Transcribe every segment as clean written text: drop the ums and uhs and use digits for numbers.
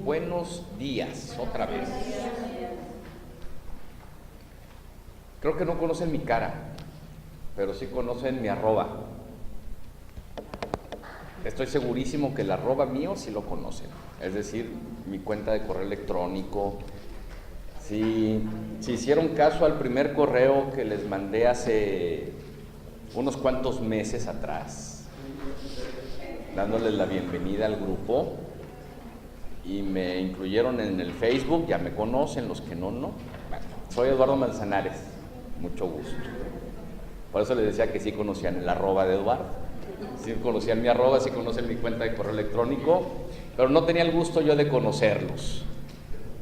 buenos días, otra vez. Creo que no conocen mi cara, pero sí conocen mi arroba. Estoy segurísimo que el arroba mío sí lo conocen, es decir, mi cuenta de correo electrónico. Si hicieron caso al primer correo que les mandé hace unos cuantos meses atrás, dándoles la bienvenida al grupo, y me incluyeron en el Facebook, ya me conocen, los que no. Bueno, soy Eduardo Manzanares, mucho gusto. Por eso les decía que sí conocían el arroba de Eduardo, sí conocían mi arroba, sí conocen mi cuenta de correo electrónico, pero no tenía el gusto yo de conocerlos.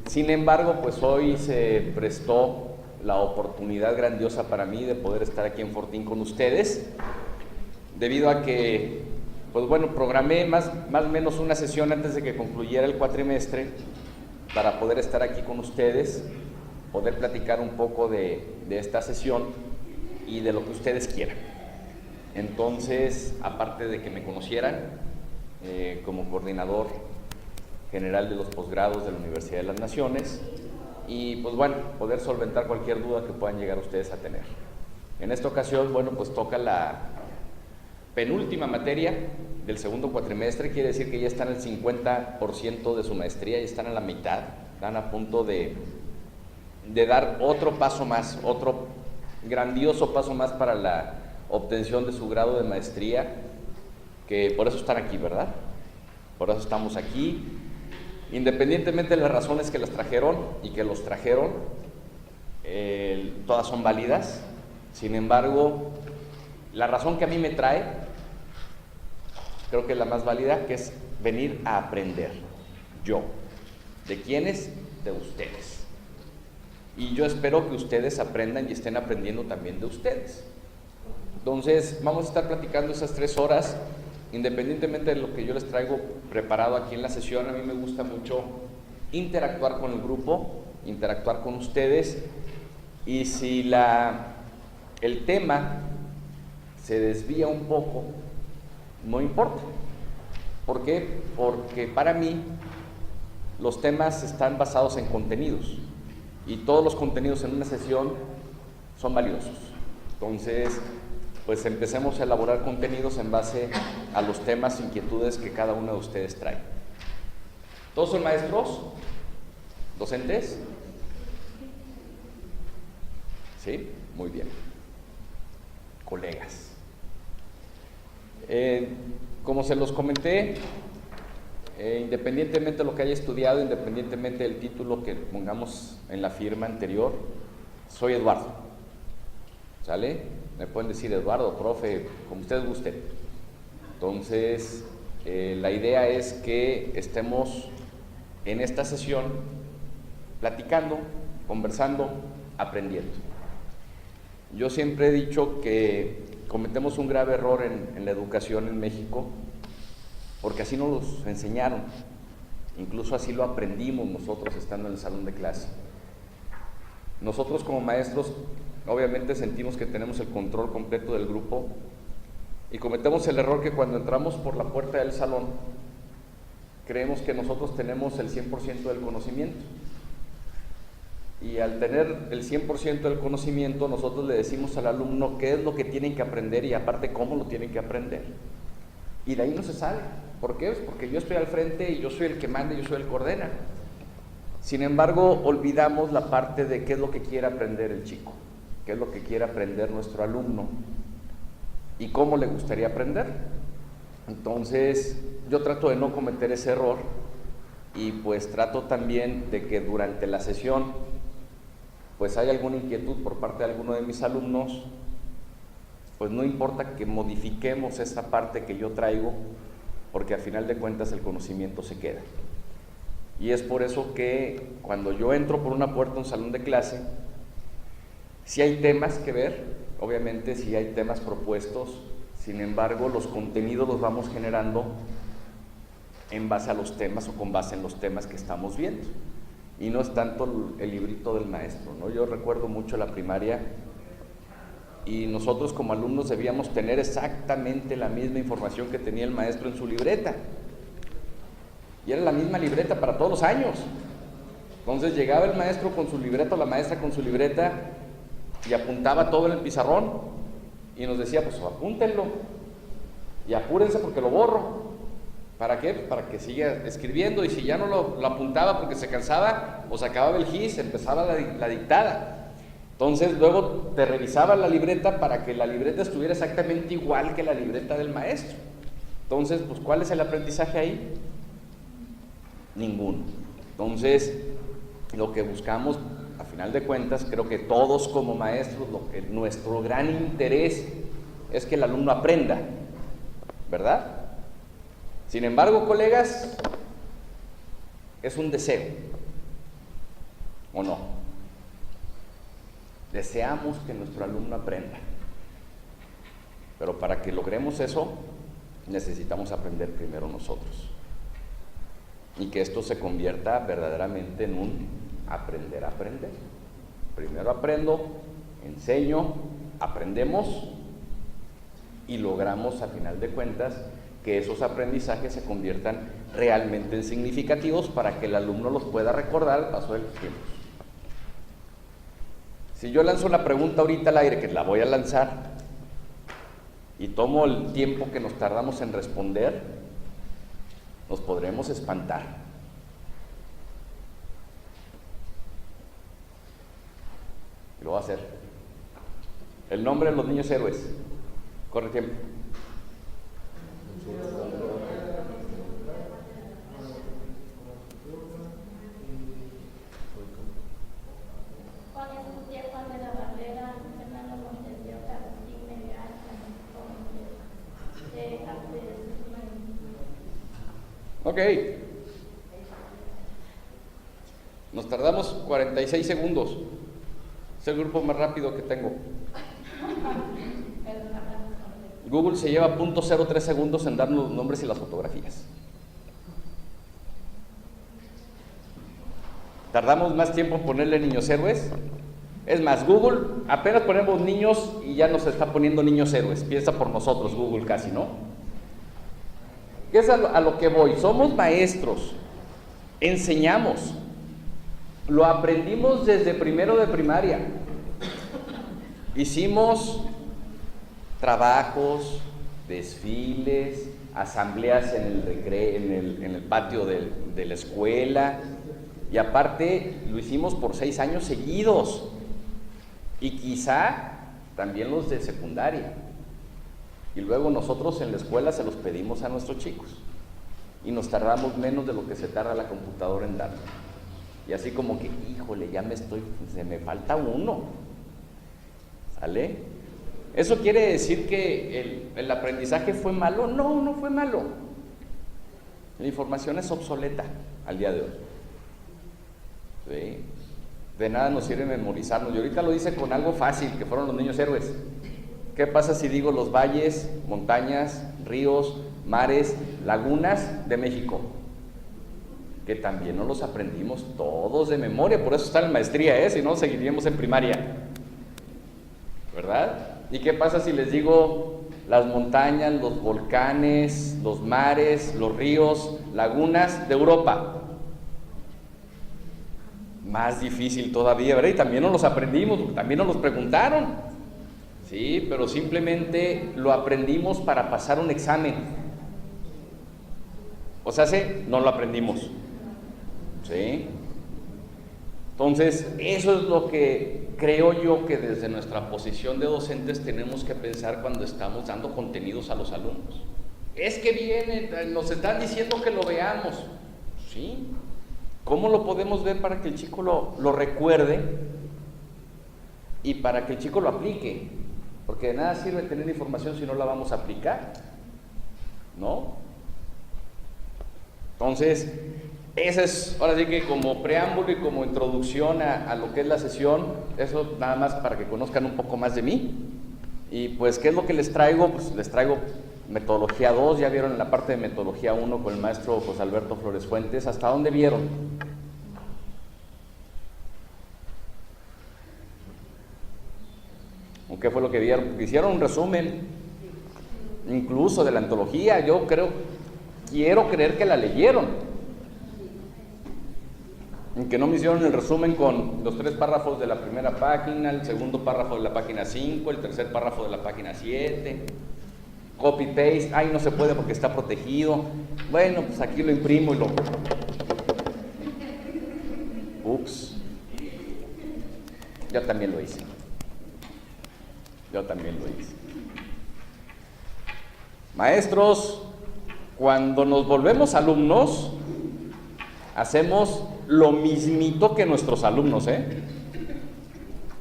Sin embargo, pues hoy se prestó la oportunidad grandiosa para mí de poder estar aquí en Fortín con ustedes, debido a que, pues bueno, programé más o menos una sesión antes de que concluyera el cuatrimestre para poder estar aquí con ustedes, poder platicar un poco de esta sesión y de lo que ustedes quieran. Entonces, aparte de que me conocieran como coordinador general de los posgrados de la Universidad de las Naciones, y pues bueno, poder solventar cualquier duda que puedan llegar ustedes a tener. En esta ocasión, bueno, pues toca la penúltima materia del segundo cuatrimestre, quiere decir que ya están al 50% de su maestría, ya están a la mitad, están a punto de dar otro paso más, otro grandioso paso más para la obtención de su grado de maestría, que por eso están aquí, ¿verdad? Por eso estamos aquí, independientemente de las razones que las trajeron y que los trajeron, todas son válidas. Sin embargo, la razón que a mí me trae, creo que es la más válida, que es venir a aprender, yo. ¿De quiénes? De ustedes. Y yo espero que ustedes aprendan y estén aprendiendo también de ustedes. Entonces, vamos a estar platicando esas 3 horas, independientemente de lo que yo les traigo preparado aquí en la sesión. A mí me gusta mucho interactuar con el grupo, interactuar con ustedes, y si el tema se desvía un poco, no importa. ¿Por qué? Porque para mí los temas están basados en contenidos, y todos los contenidos en una sesión son valiosos. Entonces, pues empecemos a elaborar contenidos en base a los temas, inquietudes que cada uno de ustedes trae. ¿Todos son maestros? ¿Docentes? ¿Sí? Muy bien. Colegas. Como se los comenté, independientemente de lo que haya estudiado, independientemente del título que pongamos en la firma anterior, soy Eduardo. ¿Sale? Me pueden decir Eduardo, profe, como ustedes gusten. Entonces, la idea es que estemos en esta sesión platicando, conversando, aprendiendo. Yo siempre he dicho que cometemos un grave error en la educación en México, porque así nos enseñaron, incluso así lo aprendimos nosotros estando en el salón de clase. Nosotros como maestros obviamente sentimos que tenemos el control completo del grupo, y cometemos el error que cuando entramos por la puerta del salón creemos que nosotros tenemos el 100% del conocimiento, y al tener el 100% del conocimiento nosotros le decimos al alumno qué es lo que tienen que aprender y aparte cómo lo tienen que aprender, y de ahí no se sale. ¿Por qué? Pues porque yo estoy al frente y yo soy el que manda y yo soy el que ordena. Sin embargo, olvidamos la parte de qué es lo que quiere aprender el chico, qué es lo que quiere aprender nuestro alumno y cómo le gustaría aprender. Entonces, yo trato de no cometer ese error, y pues trato también de que durante la sesión pues hay alguna inquietud por parte de alguno de mis alumnos, pues no importa que modifiquemos esa parte que yo traigo, porque al final de cuentas el conocimiento se queda. Y es por eso que cuando yo entro por una puerta a un salón de clase, sí hay temas que ver, obviamente sí hay temas propuestos, sin embargo los contenidos los vamos generando en base a los temas o con base en los temas que estamos viendo, y no es tanto el librito del maestro, ¿no? Yo recuerdo mucho la primaria, y nosotros como alumnos debíamos tener exactamente la misma información que tenía el maestro en su libreta. y era la misma libreta para todos los años. Entonces llegaba el maestro con su libreta o la maestra con su libreta y apuntaba todo en el pizarrón y nos decía, pues apúntenlo y apúrense porque lo borro. ¿Para qué? Para que siga escribiendo, y si ya no lo apuntaba porque se cansaba, o se acababa el gis, empezaba la dictada. Entonces luego te revisaba la libreta para que la libreta estuviera exactamente igual que la libreta del maestro. Entonces, pues ¿cuál es el aprendizaje ahí? Ninguno. Entonces, lo que buscamos, a final de cuentas, creo que todos como maestros, nuestro gran interés es que el alumno aprenda, ¿verdad? Sin embargo, colegas, es un deseo, ¿o no? Deseamos que nuestro alumno aprenda, pero para que logremos eso, necesitamos aprender primero nosotros, y que esto se convierta verdaderamente en un aprender a aprender. Primero aprendo, enseño, aprendemos, y logramos, a final de cuentas, que esos aprendizajes se conviertan realmente en significativos para que el alumno los pueda recordar al paso del tiempo. Si yo lanzo una pregunta ahorita al aire, que la voy a lanzar, y tomo el tiempo que nos tardamos en responder, nos podremos espantar. Y lo voy a hacer. El nombre de los niños héroes. Corre tiempo. Ok. Nos tardamos 46 segundos. Es el grupo más rápido que tengo. Google se lleva 0.03 segundos en darnos los nombres y las fotografías. Tardamos más tiempo en ponerle niños héroes. Es más, Google, apenas ponemos niños y ya nos está poniendo niños héroes. Piensa por nosotros, Google, casi, ¿no? ¿Qué es a lo que voy? Somos maestros, enseñamos, lo aprendimos desde primero de primaria. Hicimos trabajos, desfiles, asambleas en el patio de la escuela, y aparte lo hicimos por 6 años seguidos, y quizá también los de secundaria, y luego nosotros en la escuela se los pedimos a nuestros chicos, y nos tardamos menos de lo que se tarda la computadora en darlo, y así como que, híjole, se me falta uno, ¿sale? ¿Eso quiere decir que el aprendizaje fue malo? No, no fue malo. La información es obsoleta al día de hoy. ¿Sí? De nada nos sirve memorizarnos. Y ahorita lo dice con algo fácil, que fueron los niños héroes. ¿Qué pasa si digo los valles, montañas, ríos, mares, lagunas de México? Que también no los aprendimos todos de memoria, por eso está en maestría, si no seguiríamos en primaria, ¿verdad? ¿Y qué pasa si les digo las montañas, los volcanes, los mares, los ríos, lagunas de Europa? Más difícil todavía, ¿verdad? Y también no los aprendimos, porque también nos los preguntaron, ¿sí? Pero simplemente lo aprendimos para pasar un examen. O sea, no lo aprendimos, ¿sí? Entonces, eso es lo que creo yo que desde nuestra posición de docentes tenemos que pensar cuando estamos dando contenidos a los alumnos. Es que vienen, nos están diciendo que lo veamos, ¿sí? ¿Cómo lo podemos ver para que el chico lo recuerde y para que el chico lo aplique? Porque de nada sirve tener información si no la vamos a aplicar, ¿no? Entonces, ese es, ahora sí que como preámbulo y como introducción a lo que es la sesión, eso nada más para que conozcan un poco más de mí. Y pues, ¿qué es lo que les traigo? Pues les traigo metodología 2, ya vieron en la parte de metodología 1 con el maestro José Alberto Flores Fuentes. ¿Hasta dónde vieron? ¿O qué fue lo que vieron? Porque hicieron un resumen, incluso de la antología. Yo quiero creer que la leyeron. En que no me hicieron el resumen con los 3 párrafos de la primera página, el segundo párrafo de la página 5, el tercer párrafo de la página 7. Copy paste, ay, no se puede porque está protegido. Bueno, pues aquí lo imprimo y lo... Ups. Yo también lo hice. Maestros, cuando nos volvemos alumnos, hacemos lo mismito que nuestros alumnos,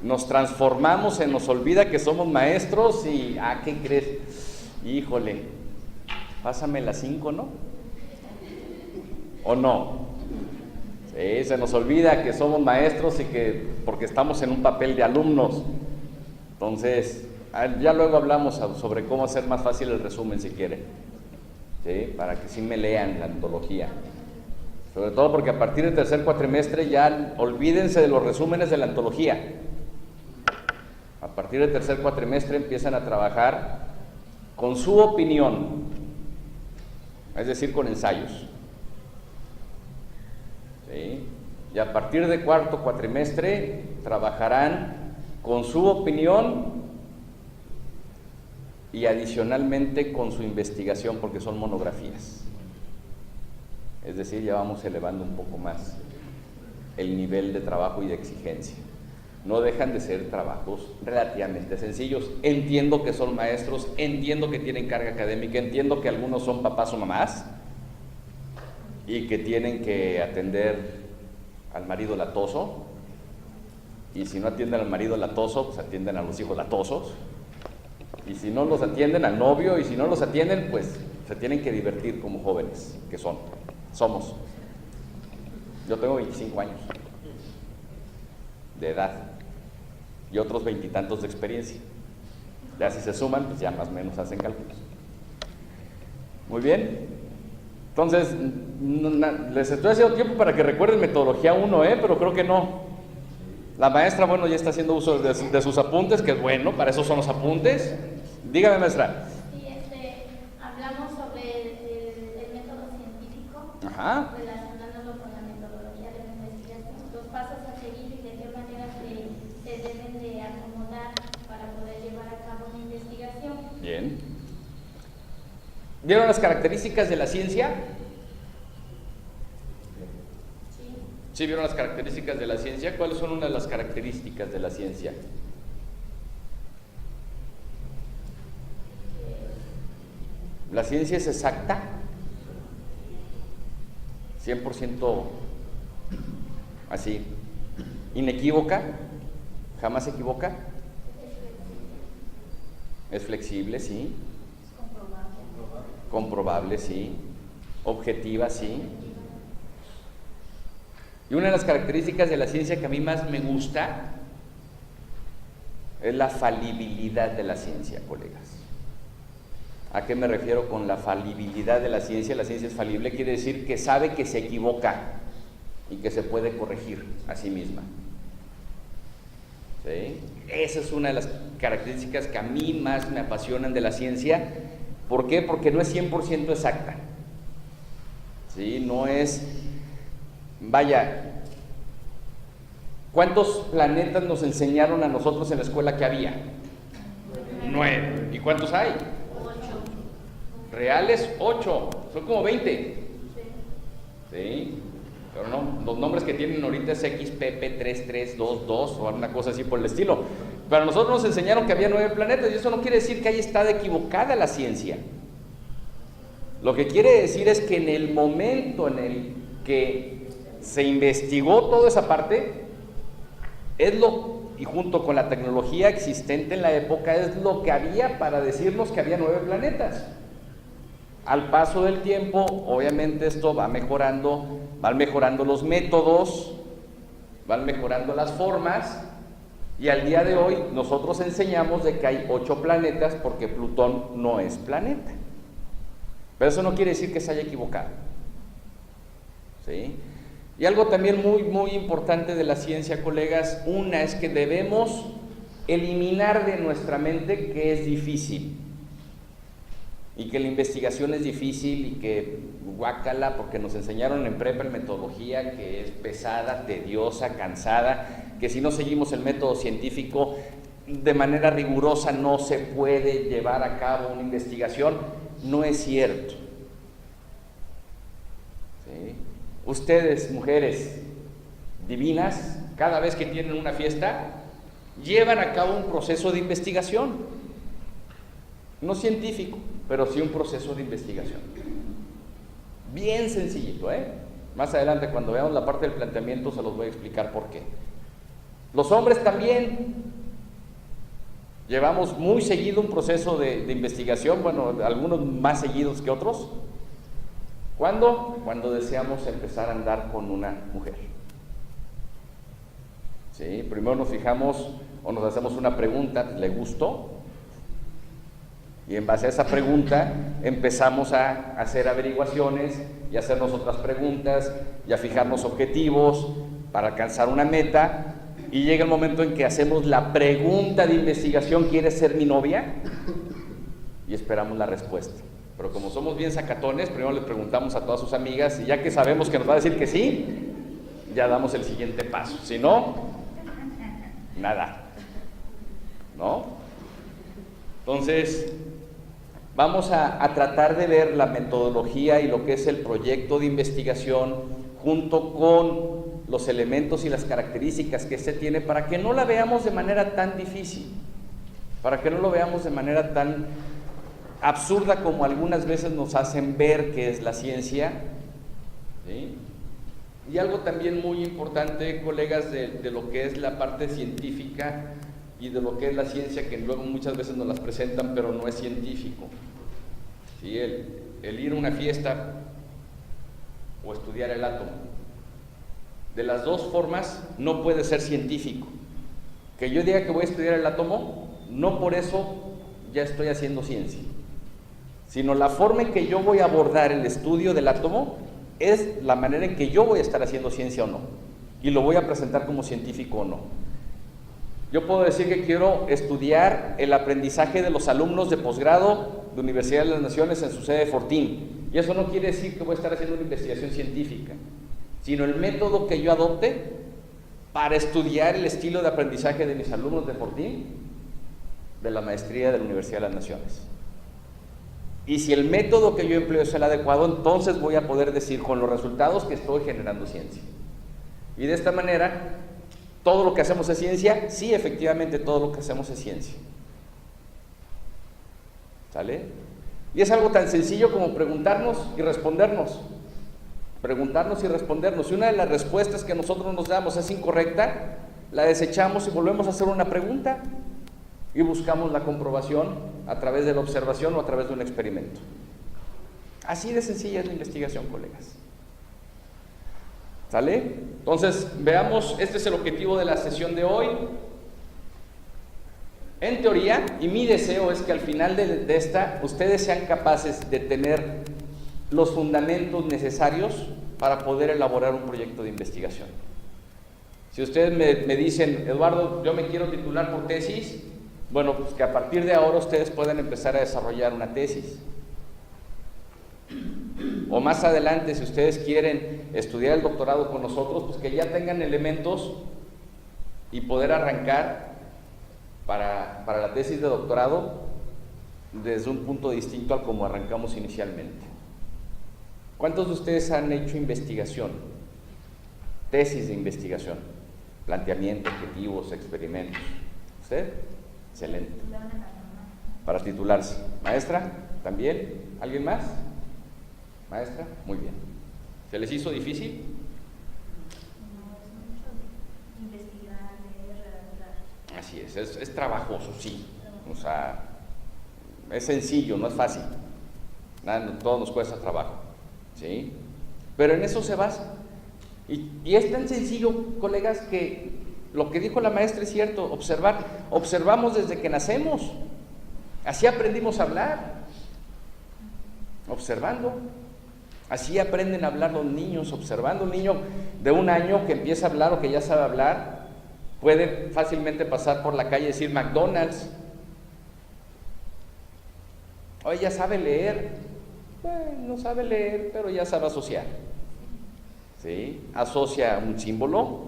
Nos transformamos, se nos olvida que somos maestros y, ¿qué crees? Híjole, pásame las 5, ¿no? ¿O no? Sí, se nos olvida que somos maestros y que, porque estamos en un papel de alumnos. Entonces, ya luego hablamos sobre cómo hacer más fácil el resumen si quieren, ¿sí? Para que sí me lean la antología. Sobre todo porque a partir del tercer cuatrimestre ya olvídense de los resúmenes de la antología. A partir del tercer cuatrimestre empiezan a trabajar con su opinión, es decir, con ensayos. ¿Sí? Y a partir de cuarto cuatrimestre trabajarán con su opinión y adicionalmente con su investigación, porque son monografías. Es decir, ya vamos elevando un poco más el nivel de trabajo y de exigencia. No dejan de ser trabajos relativamente sencillos. Entiendo que son maestros, entiendo que tienen carga académica, entiendo que algunos son papás o mamás y que tienen que atender al marido latoso, y si no atienden al marido latoso, pues atienden a los hijos latosos, y si no los atienden al novio, y si no los atienden, pues se tienen que divertir como jóvenes que somos. Yo tengo 25 años de edad y otros 20 y tantos de experiencia. Ya si se suman, pues ya más o menos hacen cálculos. Muy bien. Entonces, les estoy haciendo tiempo para que recuerden metodología 1, pero creo que no. La maestra, bueno, ya está haciendo uso de sus apuntes, que es bueno, para eso son los apuntes. Dígame, maestra. Sí, hablamos sobre el método científico. Ajá. Relacionándolo con la metodología de la investigación, los pasos a seguir y de qué manera se deben de acomodar para poder llevar a cabo una investigación. Bien. ¿Vieron las características de la ciencia? Sí. ¿Sí vieron las características de la ciencia? ¿Cuáles son una de las características de la ciencia? ¿La ciencia es exacta? 100% así, inequívoca, jamás se equivoca. Es flexible, sí. Comprobable, sí. Objetiva, sí. Y una de las características de la ciencia que a mí más me gusta es la falibilidad de la ciencia, colegas. ¿A qué me refiero con la falibilidad de la ciencia? La ciencia es falible, quiere decir que sabe que se equivoca y que se puede corregir a sí misma. ¿Sí? Esa es una de las características que a mí más me apasionan de la ciencia. ¿Por qué? Porque no es 100% exacta. ¿Sí? No es... Vaya, ¿cuántos planetas nos enseñaron a nosotros en la escuela que había? 9. ¿Y cuántos hay? 8. Reales, 8. Son como 20. ¿Sí? Pero no, los nombres que tienen ahorita es XPP3322 o alguna cosa así por el estilo. Para nosotros nos enseñaron que había 9 planetas y eso no quiere decir que haya estado equivocada la ciencia. Lo que quiere decir es que en el momento en el que se investigó toda esa parte, y junto con la tecnología existente en la época, es lo que había para decirnos que había 9 planetas. Al paso del tiempo, obviamente esto va mejorando, van mejorando los métodos, van mejorando las formas, y al día de hoy nosotros enseñamos de que hay 8 planetas porque Plutón no es planeta. Pero eso no quiere decir que se haya equivocado. ¿Sí? Y algo también muy importante de la ciencia, colegas, una es que debemos eliminar de nuestra mente que es difícil. y que la investigación es difícil y que guácala, porque nos enseñaron en prepa en metodología que es pesada, tediosa, cansada, que si no seguimos el método científico de manera rigurosa no se puede llevar a cabo una investigación. No es cierto. ¿Sí? Ustedes, mujeres divinas, cada vez que tienen una fiesta, llevan a cabo un proceso de investigación, no científico, pero sí un proceso de investigación. Bien sencillito, Más adelante, cuando veamos la parte del planteamiento, se los voy a explicar por qué. Los hombres también llevamos muy seguido un proceso de investigación, bueno, algunos más seguidos que otros. ¿Cuándo? Cuando deseamos empezar a andar con una mujer. ¿Sí? Primero nos fijamos o nos hacemos una pregunta, ¿le gustó? Y en base a esa pregunta empezamos a hacer averiguaciones y a hacernos otras preguntas y a fijarnos objetivos para alcanzar una meta, y llega el momento en que hacemos la pregunta de investigación: ¿quieres ser mi novia? Y esperamos la respuesta. Pero como somos bien sacatones, primero le preguntamos a todas sus amigas, y ya que sabemos que nos va a decir que sí, ya damos el siguiente paso. Si no, nada, ¿no? Entonces, vamos a tratar de ver la metodología y lo que es el proyecto de investigación junto con los elementos y las características que se tiene, para que no la veamos de manera tan difícil, para que no lo veamos de manera tan absurda como algunas veces nos hacen ver que es la ciencia, ¿sí? Y algo también muy importante, colegas, de lo que es la parte científica y de lo que es la ciencia, que luego muchas veces nos las presentan, pero no es científico. ¿Sí? El ir a una fiesta o estudiar el átomo, de las dos formas no puede ser científico. Que yo diga que voy a estudiar el átomo, no por eso ya estoy haciendo ciencia, sino la forma en que yo voy a abordar el estudio del átomo es la manera en que yo voy a estar haciendo ciencia o no, y lo voy a presentar como científico o no. Yo puedo decir que quiero estudiar el aprendizaje de los alumnos de posgrado de Universidad de las Naciones en su sede de Fortín, y eso no quiere decir que voy a estar haciendo una investigación científica, sino el método que yo adopte para estudiar el estilo de aprendizaje de mis alumnos de Fortín, de la maestría de la Universidad de las Naciones. Y si el método que yo empleo es el adecuado, entonces voy a poder decir con los resultados que estoy generando ciencia. Y de esta manera, ¿todo lo que hacemos es ciencia? Sí, efectivamente, todo lo que hacemos es ciencia. ¿Sale? Y es algo tan sencillo como preguntarnos y respondernos. Preguntarnos y respondernos. Si una de las respuestas que nosotros nos damos es incorrecta, la desechamos y volvemos a hacer una pregunta y buscamos la comprobación a través de la observación o a través de un experimento. Así de sencilla es la investigación, colegas. ¿Sale? Entonces, veamos, este es el objetivo de la sesión de hoy. En teoría, y mi deseo es que al final de esta, ustedes sean capaces de tener los fundamentos necesarios para poder elaborar un proyecto de investigación. Si ustedes me dicen, Eduardo, yo me quiero titular por tesis, bueno, pues que a partir de ahora ustedes puedan empezar a desarrollar una tesis. O más adelante, si ustedes quieren estudiar el doctorado con nosotros, pues que ya tengan elementos y poder arrancar para la tesis de doctorado desde un punto distinto al como arrancamos inicialmente. ¿Cuántos de ustedes han hecho investigación? Tesis de investigación, planteamiento, objetivos, experimentos. ¿Usted? Excelente. Para titularse. ¿Maestra? ¿También? ¿Alguien más? ¿Maestra? Muy bien. ¿Se les hizo difícil? No, es mucho investigar, leer, redactar. Así es trabajoso, sí. O sea, es sencillo, no es fácil. Nada, todo nos cuesta trabajo, ¿sí? Pero en eso se basa. Y es tan sencillo, colegas, que lo que dijo la maestra es cierto: observar. Observamos desde que nacemos. Así aprendimos a hablar, observando. Así aprenden a hablar los niños, observando. Un niño de 1 año que empieza a hablar o que ya sabe hablar, puede fácilmente pasar por la calle y decir McDonald's. Oye, ya sabe leer. Bueno, no sabe leer, pero ya sabe asociar. ¿Sí? Asocia un símbolo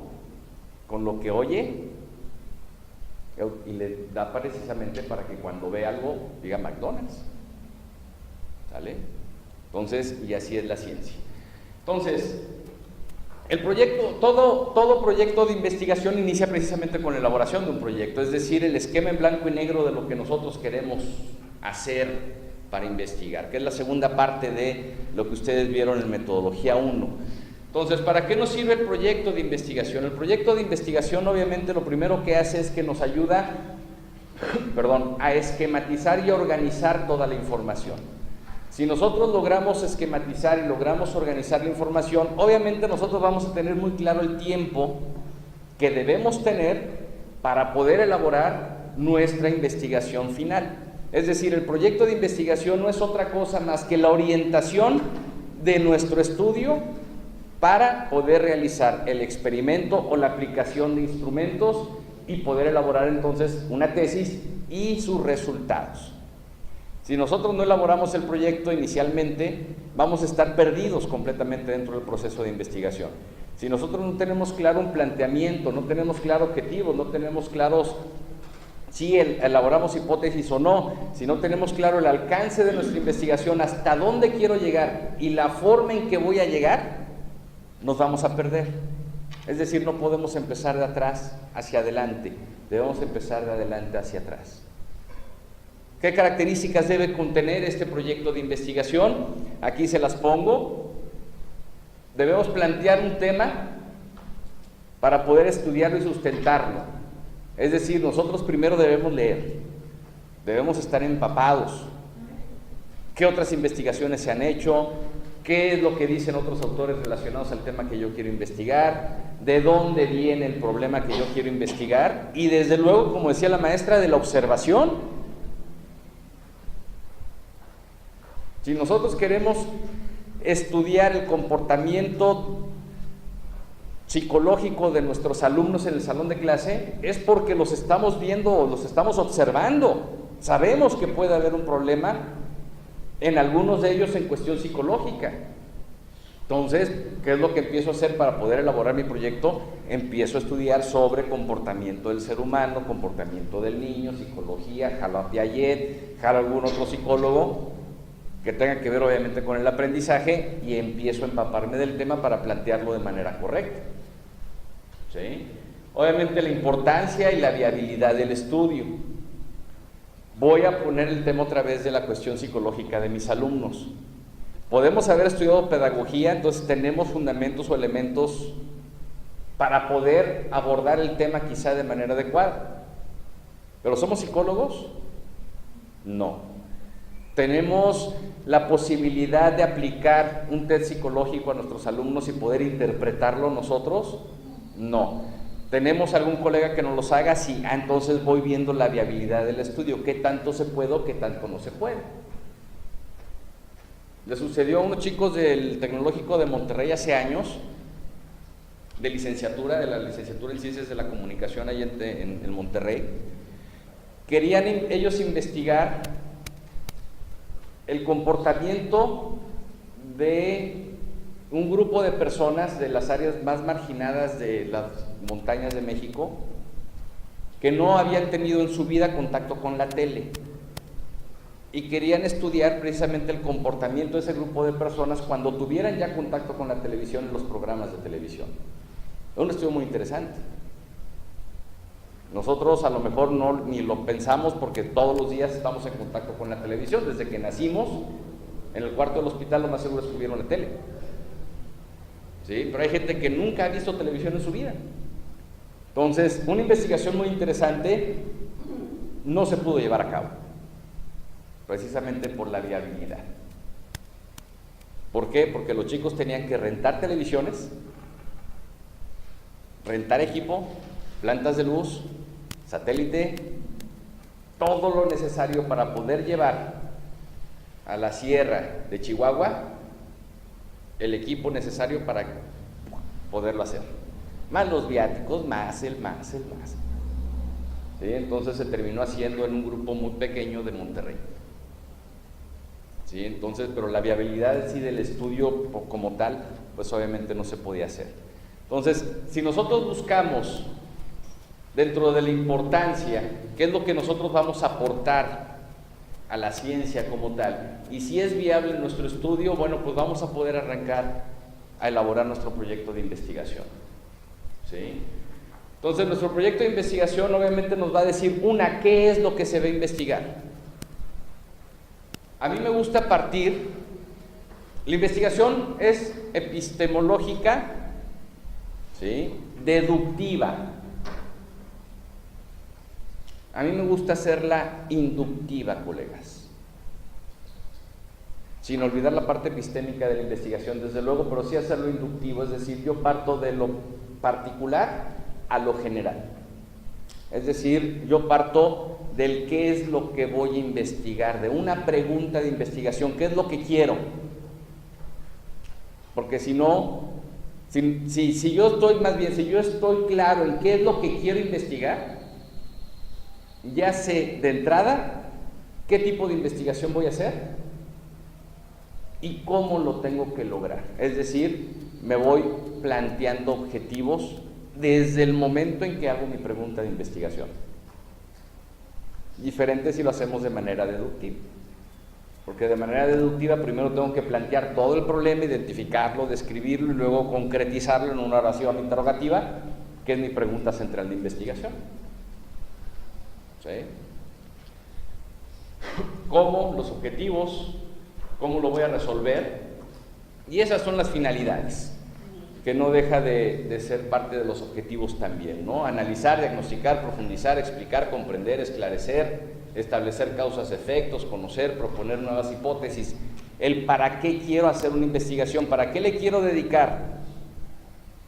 con lo que oye y le da precisamente para que cuando ve algo diga McDonald's. ¿Sale? Entonces, y así es la ciencia. Entonces, el proyecto, todo proyecto de investigación inicia precisamente con la elaboración de un proyecto, es decir, el esquema en blanco y negro de lo que nosotros queremos hacer para investigar, que es la segunda parte de lo que ustedes vieron en metodología 1. Entonces, ¿para qué nos sirve el proyecto de investigación? El proyecto de investigación, obviamente, lo primero que hace es que nos ayuda, a esquematizar y organizar toda la información. Si nosotros logramos esquematizar y logramos organizar la información, obviamente nosotros vamos a tener muy claro el tiempo que debemos tener para poder elaborar nuestra investigación final. Es decir, el proyecto de investigación no es otra cosa más que la orientación de nuestro estudio para poder realizar el experimento o la aplicación de instrumentos y poder elaborar entonces una tesis y sus resultados. Si nosotros no elaboramos el proyecto inicialmente, vamos a estar perdidos completamente dentro del proceso de investigación. Si nosotros no tenemos claro un planteamiento, no tenemos claro objetivos, no tenemos claros si elaboramos hipótesis o no, si no tenemos claro el alcance de nuestra investigación, hasta dónde quiero llegar y la forma en que voy a llegar, nos vamos a perder. Es decir, no podemos empezar de atrás hacia adelante, debemos empezar de adelante hacia atrás. ¿Qué características debe contener este proyecto de investigación? Aquí se las pongo. Debemos plantear un tema para poder estudiarlo y sustentarlo. Es decir, nosotros primero debemos leer, debemos estar empapados. ¿Qué otras investigaciones se han hecho? ¿Qué es lo que dicen otros autores relacionados al tema que yo quiero investigar? ¿De dónde viene el problema que yo quiero investigar? Y desde luego, como decía la maestra, de la observación. Si nosotros queremos estudiar el comportamiento psicológico de nuestros alumnos en el salón de clase, es porque los estamos viendo o los estamos observando. Sabemos que puede haber un problema en algunos de ellos en cuestión psicológica. Entonces, ¿qué es lo que empiezo a hacer para poder elaborar mi proyecto? Empiezo a estudiar sobre comportamiento del ser humano, comportamiento del niño, psicología, jalo a Piaget, jalo a algún otro psicólogo que tenga que ver obviamente con el aprendizaje y empiezo a empaparme del tema para plantearlo de manera correcta. ¿Sí? Obviamente la importancia y la viabilidad del estudio. Voy a poner el tema otra vez de la cuestión psicológica de mis alumnos. Podemos haber estudiado pedagogía, entonces tenemos fundamentos o elementos para poder abordar el tema quizá de manera adecuada. ¿Pero somos psicólogos? No. ¿Tenemos la posibilidad de aplicar un test psicológico a nuestros alumnos y poder interpretarlo nosotros? No. ¿Tenemos algún colega que nos los haga? Sí. Entonces voy viendo la viabilidad del estudio, qué tanto se puede o qué tanto no se puede. Le sucedió a unos chicos del Tecnológico de Monterrey hace años, de la licenciatura en Ciencias de la Comunicación ahí en Monterrey. Querían ellos investigar el comportamiento de un grupo de personas de las áreas más marginadas de las montañas de México que no habían tenido en su vida contacto con la tele y querían estudiar precisamente el comportamiento de ese grupo de personas cuando tuvieran ya contacto con la televisión en los programas de televisión. Es un estudio muy interesante. Nosotros a lo mejor ni lo pensamos porque todos los días estamos en contacto con la televisión. Desde que nacimos, en el cuarto del hospital lo más seguro es que vieron la tele. ¿Sí? Pero hay gente que nunca ha visto televisión en su vida. Entonces, una investigación muy interesante no se pudo llevar a cabo, precisamente por la viabilidad. ¿Por qué? Porque los chicos tenían que rentar televisiones, rentar equipo, plantas de luz, satélite, todo lo necesario para poder llevar a la sierra de Chihuahua el equipo necesario para poderlo hacer. Más los viáticos, más el. ¿Sí? Entonces se terminó haciendo en un grupo muy pequeño de Monterrey. ¿sí? Entonces, pero la viabilidad sí del estudio como tal, pues obviamente no se podía hacer. Entonces, si nosotros buscamos dentro de la importancia, qué es lo que nosotros vamos a aportar a la ciencia como tal, y si es viable nuestro estudio, bueno, pues vamos a poder arrancar a elaborar nuestro proyecto de investigación, ¿sí? Entonces, nuestro proyecto de investigación obviamente nos va a decir, ¿qué es lo que se va a investigar? A mí me gusta partir, la investigación es epistemológica, ¿sí? Deductiva. A mí me gusta hacerla inductiva, colegas, sin olvidar la parte epistémica de la investigación, desde luego, pero sí hacerlo inductivo, es decir, yo parto de lo particular a lo general. Es decir, yo parto del qué es lo que voy a investigar, de una pregunta de investigación, qué es lo que quiero. Porque si no, si yo estoy claro en qué es lo que quiero investigar, ya sé de entrada qué tipo de investigación voy a hacer y cómo lo tengo que lograr. Es decir, me voy planteando objetivos desde el momento en que hago mi pregunta de investigación. Diferente si lo hacemos de manera deductiva. Porque de manera deductiva primero tengo que plantear todo el problema, identificarlo, describirlo y luego concretizarlo en una oración interrogativa, que es mi pregunta central de investigación. ¿Sí? ¿Cómo? Los objetivos, cómo lo voy a resolver, y esas son las finalidades, que no deja de ser parte de los objetivos también, ¿no? Analizar, diagnosticar, profundizar, explicar, comprender, esclarecer, establecer causas, efectos, conocer, proponer nuevas hipótesis, el para qué quiero hacer una investigación, para qué le quiero dedicar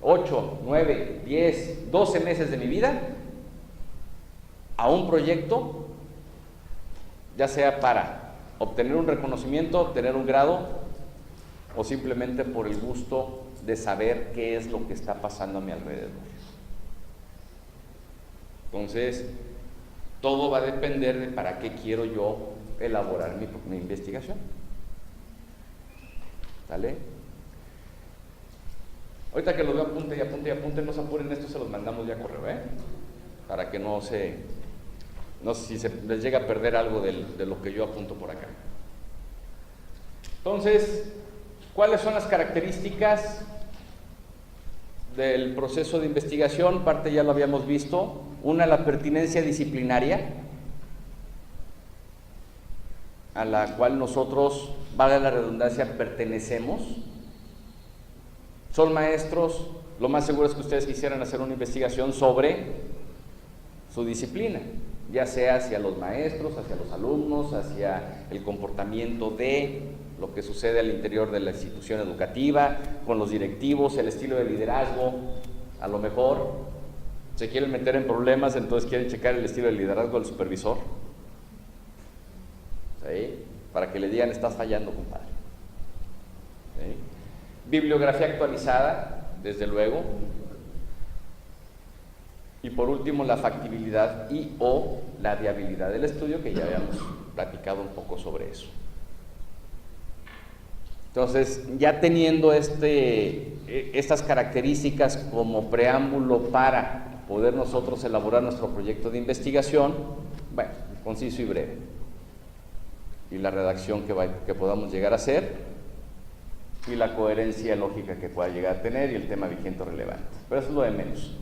8, 9, 10, 12 meses de mi vida a un proyecto, ya sea para obtener un reconocimiento, obtener un grado, o simplemente por el gusto de saber qué es lo que está pasando a mi alrededor. Entonces, todo va a depender de para qué quiero yo elaborar mi investigación. ¿Vale? Ahorita que los veo apunte y apunte y apunte, no se apuren, esto se los mandamos ya a correo, para que no sé si se les llega a perder algo de lo que yo apunto por acá. Entonces, ¿cuáles son las características del proceso de investigación? Parte ya lo habíamos visto. Una, la pertinencia disciplinaria, a la cual nosotros, valga la redundancia, pertenecemos. Son maestros, lo más seguro es que ustedes quisieran hacer una investigación sobre su disciplina, ya sea hacia los maestros, hacia los alumnos, hacia el comportamiento de lo que sucede al interior de la institución educativa, con los directivos, el estilo de liderazgo. A lo mejor se quieren meter en problemas, entonces quieren checar el estilo de liderazgo del supervisor, ¿sí? Para que le digan, estás fallando, compadre. ¿Sí? Bibliografía actualizada, desde luego. Y por último, la factibilidad y o la viabilidad del estudio, que ya habíamos platicado un poco sobre eso. Entonces, ya teniendo estas características como preámbulo para poder nosotros elaborar nuestro proyecto de investigación, bueno, conciso y breve, y la redacción que podamos llegar a hacer, y la coherencia lógica que pueda llegar a tener, y el tema vigente o relevante. Pero eso es lo de menos.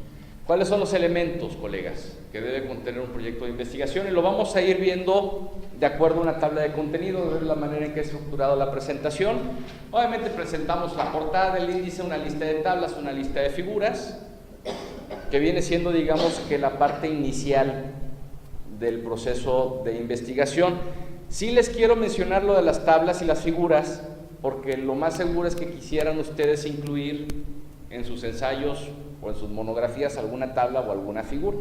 ¿Cuáles son los elementos, colegas, que debe contener un proyecto de investigación? Y lo vamos a ir viendo de acuerdo a una tabla de contenido, de ver la manera en que he estructurado la presentación. Obviamente presentamos la portada del índice, una lista de tablas, una lista de figuras, que viene siendo, digamos, que la parte inicial del proceso de investigación. Sí les quiero mencionar lo de las tablas y las figuras, porque lo más seguro es que quisieran ustedes incluir en sus ensayos o en sus monografías alguna tabla o alguna figura.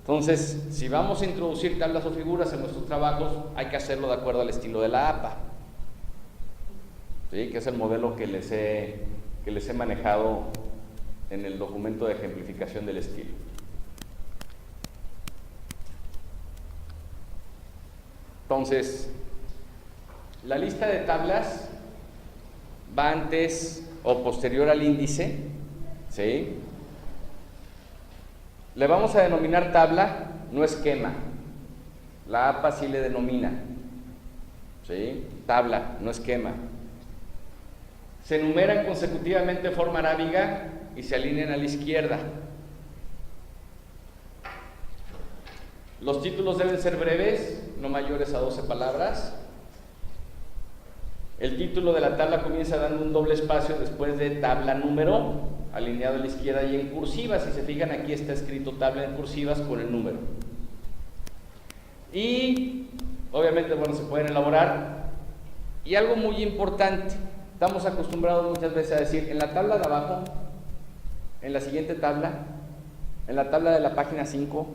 Entonces, si vamos a introducir tablas o figuras en nuestros trabajos, hay que hacerlo de acuerdo al estilo de la APA, ¿sí? Que es el modelo que les he manejado en el documento de ejemplificación del estilo. Entonces, La lista de tablas va antes o posterior al índice, ¿sí? Le vamos a denominar tabla, no esquema. La APA sí le denomina, ¿sí? Tabla, no esquema. Se enumeran consecutivamente de forma arábiga y se alinean a la izquierda. Los títulos deben ser breves, no mayores a 12 palabras. El título de la tabla comienza dando un doble espacio después de tabla número, alineado a la izquierda y en cursiva. Si se fijan, aquí está escrito tabla en cursivas con el número. Y obviamente, bueno, se pueden elaborar. Y algo muy importante, estamos acostumbrados muchas veces a decir, en la tabla de abajo, en la siguiente tabla, en la tabla de la página 5,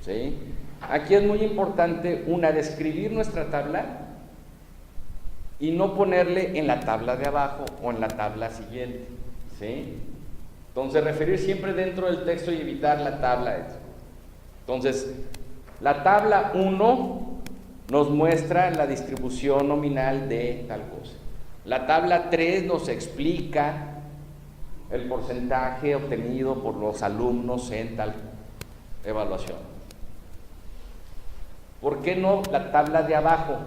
¿sí? Aquí es muy importante, describir nuestra tabla y no ponerle en la tabla de abajo o en la tabla siguiente, ¿sí? Entonces, referir siempre dentro del texto y evitar la tabla. Entonces, la tabla 1 nos muestra la distribución nominal de tal cosa. La tabla 3 nos explica el porcentaje obtenido por los alumnos en tal evaluación. ¿Por qué no la tabla de abajo?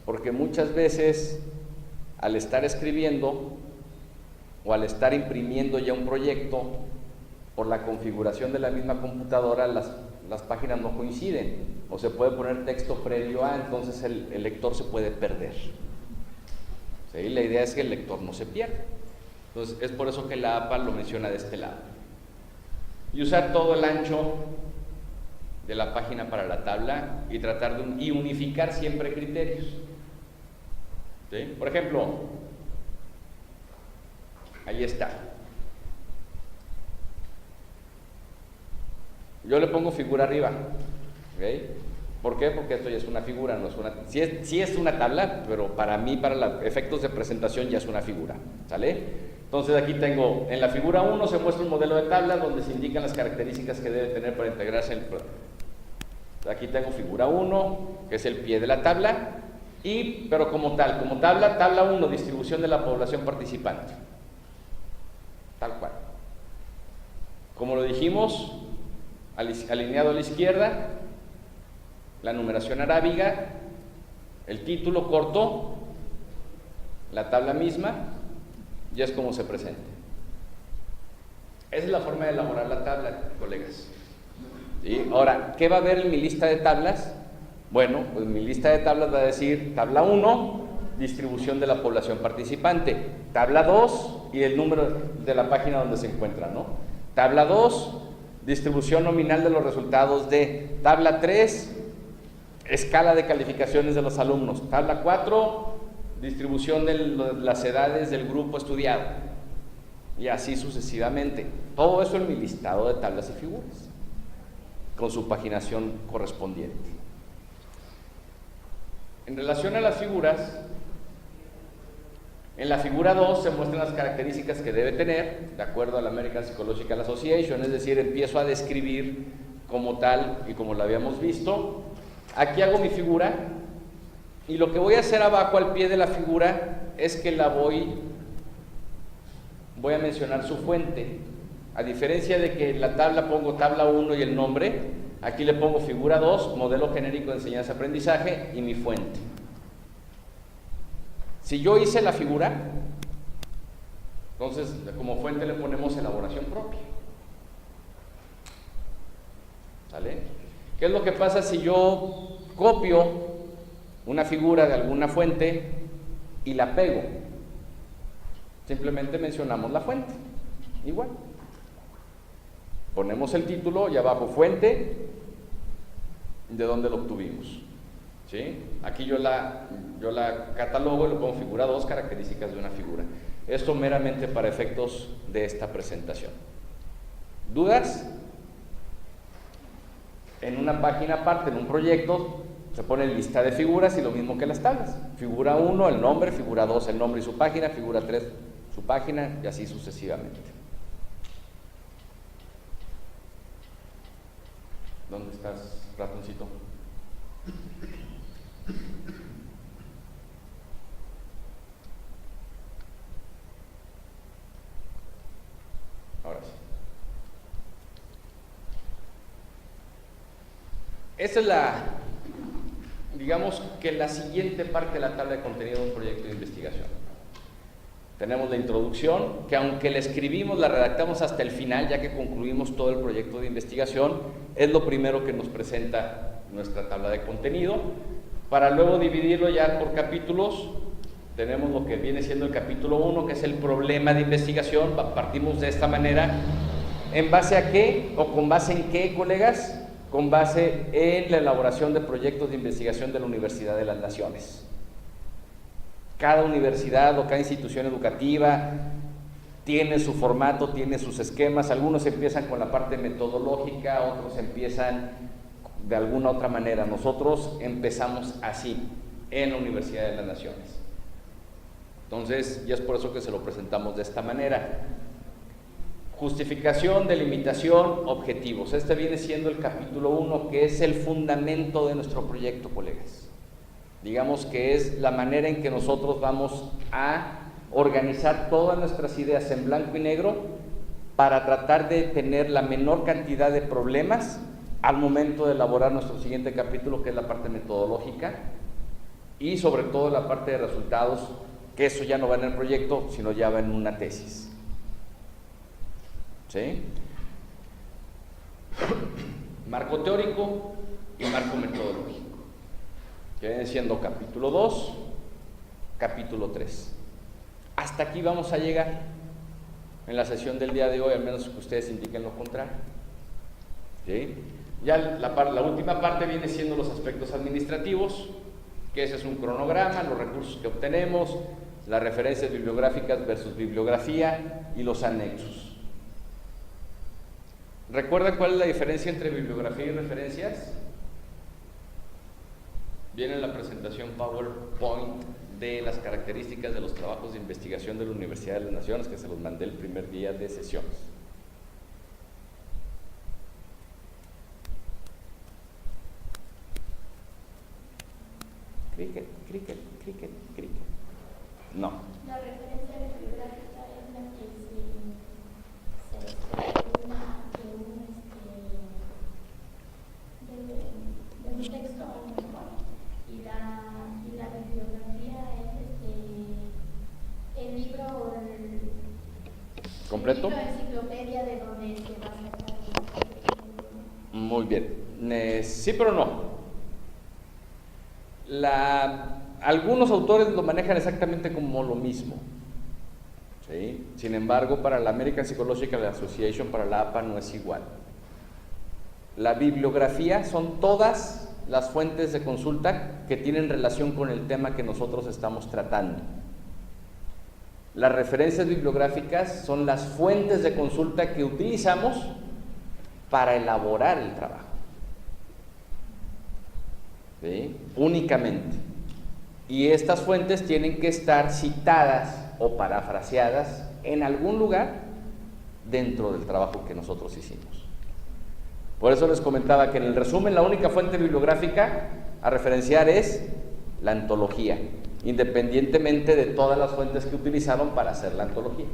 Porque muchas veces, al estar escribiendo o al estar imprimiendo ya un proyecto, por la configuración de la misma computadora, las páginas no coinciden, o se puede poner texto previo a, entonces el lector se puede perder. ¿Sí? La idea es que el lector no se pierda. Entonces, es por eso que la APA lo menciona de este lado. Y usar todo el ancho de la página para la tabla y tratar de unificar siempre criterios. ¿Sí? Por ejemplo, ahí está. Yo le pongo figura arriba, ¿ok? ¿Por qué? Porque esto ya es una figura, no es una... Sí es una tabla, pero para mí, para los efectos de presentación, ya es una figura, ¿sale? Entonces aquí tengo, en la figura 1 se muestra un modelo de tabla donde se indican las características que debe tener para integrarse en el programa. Aquí tengo figura 1, que es el pie de la tabla, pero como tabla 1, distribución de la población participante. Tal cual. Como lo dijimos, alineado a la izquierda, la numeración arábiga, el título corto, la tabla misma, y es como se presenta. Esa es la forma de elaborar la tabla, colegas. ¿Sí? Ahora, ¿qué va a haber en mi lista de tablas? Bueno, pues mi lista de tablas va a decir tabla 1, distribución de la población participante, tabla 2 y el número de la página donde se encuentra, ¿no? Tabla 2, distribución nominal de los resultados de tabla 3, escala de calificaciones de los alumnos, tabla 4, distribución de las edades del grupo estudiado, y así sucesivamente. Todo eso en mi listado de tablas y figuras, con su paginación correspondiente. En relación a las figuras, en la figura 2 se muestran las características que debe tener, de acuerdo a la American Psychological Association, es decir, empiezo a describir como tal y como lo habíamos visto. Aquí hago mi figura y lo que voy a hacer abajo al pie de la figura es que voy a mencionar su fuente. A diferencia de que en la tabla pongo tabla 1 y el nombre, aquí le pongo figura 2, modelo genérico de enseñanza-aprendizaje y mi fuente. Si yo hice la figura, entonces como fuente le ponemos elaboración propia. ¿Sale? ¿Qué es lo que pasa si yo copio una figura de alguna fuente y la pego? Simplemente mencionamos la fuente, igual. Ponemos el título y abajo fuente, de dónde lo obtuvimos. ¿Sí? Aquí yo la catalogo y le pongo figura 2, características de una figura. Esto meramente para efectos de esta presentación. ¿Dudas? En una página aparte, en un proyecto, se pone lista de figuras y lo mismo que las tablas. Figura 1, el nombre, figura 2, el nombre y su página, figura 3, su página, y así sucesivamente. ¿Dónde estás, ratoncito? Esa es digamos que la siguiente parte de la tabla de contenido de un proyecto de investigación. Tenemos la introducción, que aunque la escribimos, la redactamos hasta el final, ya que concluimos todo el proyecto de investigación, es lo primero que nos presenta nuestra tabla de contenido, para luego dividirlo ya por capítulos. Tenemos lo que viene siendo el capítulo 1, que es el problema de investigación. Partimos de esta manera. ¿En base a qué? ¿O con base en qué, colegas? Con base en la elaboración de proyectos de investigación de la Universidad de las Naciones. Cada universidad o cada institución educativa tiene su formato, tiene sus esquemas. Algunos empiezan con la parte metodológica, otros empiezan de alguna otra manera. Nosotros empezamos así, en la Universidad de las Naciones. Entonces, y es por eso que se lo presentamos de esta manera. Justificación, delimitación, objetivos. Este viene siendo el capítulo 1, que es el fundamento de nuestro proyecto, colegas. Digamos que es la manera en que nosotros vamos a organizar todas nuestras ideas en blanco y negro para tratar de tener la menor cantidad de problemas al momento de elaborar nuestro siguiente capítulo, que es la parte metodológica, y sobre todo la parte de resultados, que eso ya no va en el proyecto, sino ya va en una tesis. ¿Sí? Marco teórico y marco metodológico, que viene siendo capítulo 2, capítulo 3. Hasta aquí vamos a llegar en la sesión del día de hoy, al menos que ustedes indiquen lo contrario. ¿Sí? Ya la última parte viene siendo los aspectos administrativos, que ese es un cronograma, los recursos que obtenemos, las referencias bibliográficas versus bibliografía y los anexos. ¿Recuerdan cuál es la diferencia entre bibliografía y referencias? Viene en la presentación PowerPoint de las características de los trabajos de investigación de la Universidad de las Naciones, que se los mandé el primer día de sesiones. Cricket. No. La referencia bibliográfica es la que se extrae de un texto a lo mejor, y la bibliografía es el libro ¿completo? El libro de enciclopedia de donde se va a sacar. Muy bien. Sí, pero no. Algunos autores lo manejan exactamente como lo mismo. ¿Sí? Sin embargo, para la American Psychological Association, para la APA, no es igual. La bibliografía son todas las fuentes de consulta que tienen relación con el tema que nosotros estamos tratando. Las referencias bibliográficas son las fuentes de consulta que utilizamos para elaborar el trabajo. ¿Sí? Únicamente. Y estas fuentes tienen que estar citadas o parafraseadas en algún lugar dentro del trabajo que nosotros hicimos. Por eso les comentaba que en el resumen la única fuente bibliográfica a referenciar es la antología, independientemente de todas las fuentes que utilizaron para hacer la antología.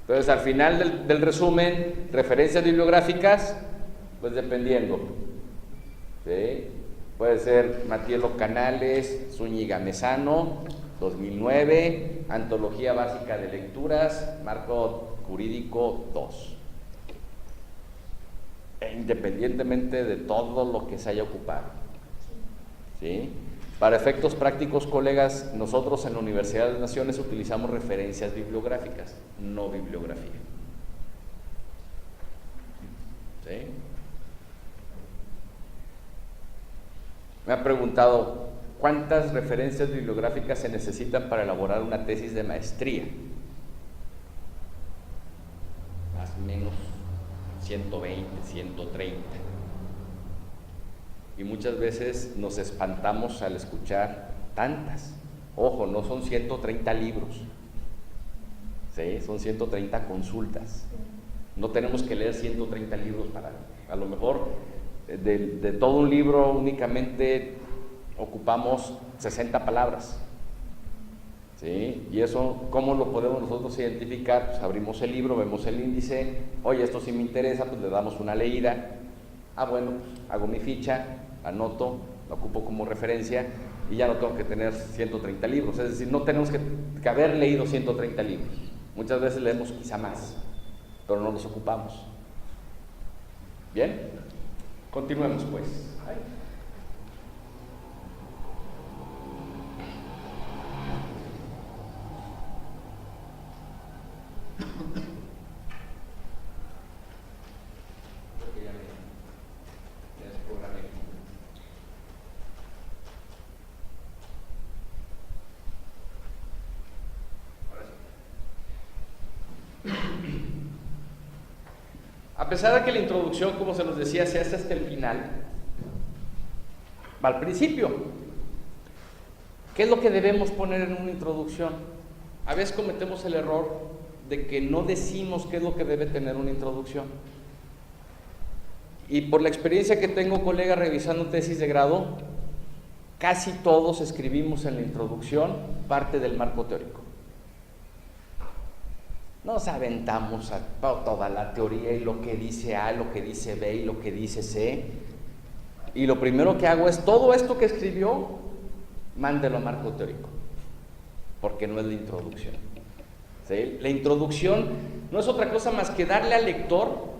Entonces, al final del resumen, referencias bibliográficas, pues dependiendo. ¿Sí? Puede ser Matielo Canales, Zúñiga Mesano, 2009, Antología Básica de Lecturas, Marco Jurídico 2. Independientemente de todo lo que se haya ocupado. ¿Sí? Para efectos prácticos, colegas, nosotros en la Universidad de las Naciones utilizamos referencias bibliográficas, no bibliografía. ¿Sí? Me han preguntado, ¿cuántas referencias bibliográficas se necesitan para elaborar una tesis de maestría? Más o menos 120, 130. Y muchas veces nos espantamos al escuchar tantas. Ojo, no son 130 libros, ¿sí? Son 130 consultas. No tenemos que leer 130 libros para, a lo mejor, de todo un libro únicamente ocupamos 60 palabras. ¿Sí? Y eso, ¿cómo lo podemos nosotros identificar? Pues abrimos el libro, vemos el índice, oye, esto sí me interesa, pues le damos una leída Ah, bueno, hago mi ficha, anoto, lo ocupo como referencia y ya no tengo que tener 130 libros. Es decir, no tenemos que haber leído 130 libros. Muchas veces leemos quizá más, pero no los ocupamos. ¿Bien? Continuemos pues. Ay. A pesar de que la introducción, como se nos decía, se hace hasta el final, va al principio. ¿Qué es lo que debemos poner en una introducción? A veces cometemos el error de que no decimos qué es lo que debe tener una introducción. Y por la experiencia que tengo, colegas, revisando tesis de grado, casi todos escribimos en la introducción parte del marco teórico. Nos aventamos a toda la teoría y lo que dice A, lo que dice B y lo que dice C. Y lo primero que hago es todo esto que escribió, mándelo a marco teórico, porque no es la introducción. ¿Sí? La introducción no es otra cosa más que darle al lector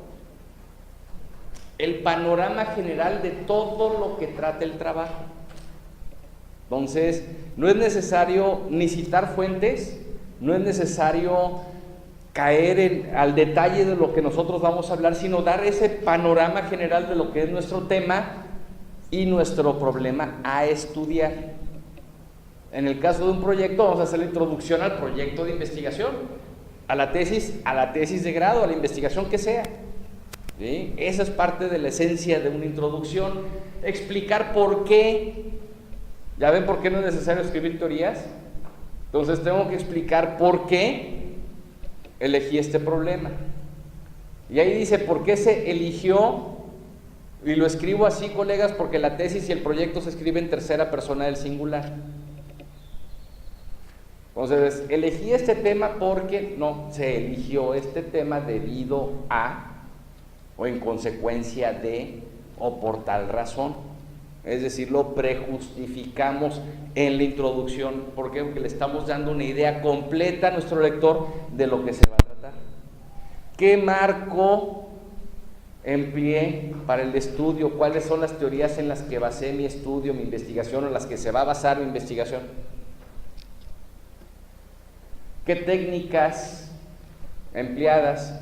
el panorama general de todo lo que trata el trabajo. Entonces, no es necesario ni citar fuentes, no es necesario caer al detalle de lo que nosotros vamos a hablar, sino dar ese panorama general de lo que es nuestro tema y nuestro problema a estudiar. En el caso de un proyecto, vamos a hacer la introducción al proyecto de investigación, a la tesis de grado, a la investigación que sea. ¿Sí? Esa es parte de la esencia de una introducción. Explicar por qué. ¿Ya ven por qué no es necesario escribir teorías? Entonces tengo que explicar por qué elegí este problema. Y ahí dice por qué se eligió, y lo escribo así, colegas, porque la tesis y el proyecto se escribe en tercera persona del singular. Entonces, elegí este tema porque no, se eligió este tema debido a, o en consecuencia de, o por tal razón. Es decir, lo prejustificamos en la introducción. ¿Por qué? Porque le estamos dando una idea completa a nuestro lector de lo que se va a tratar. ¿Qué marco empleé para el estudio? ¿Cuáles son las teorías en las que basé mi estudio, mi investigación, o en las que se va a basar mi investigación? ¿Qué técnicas empleadas?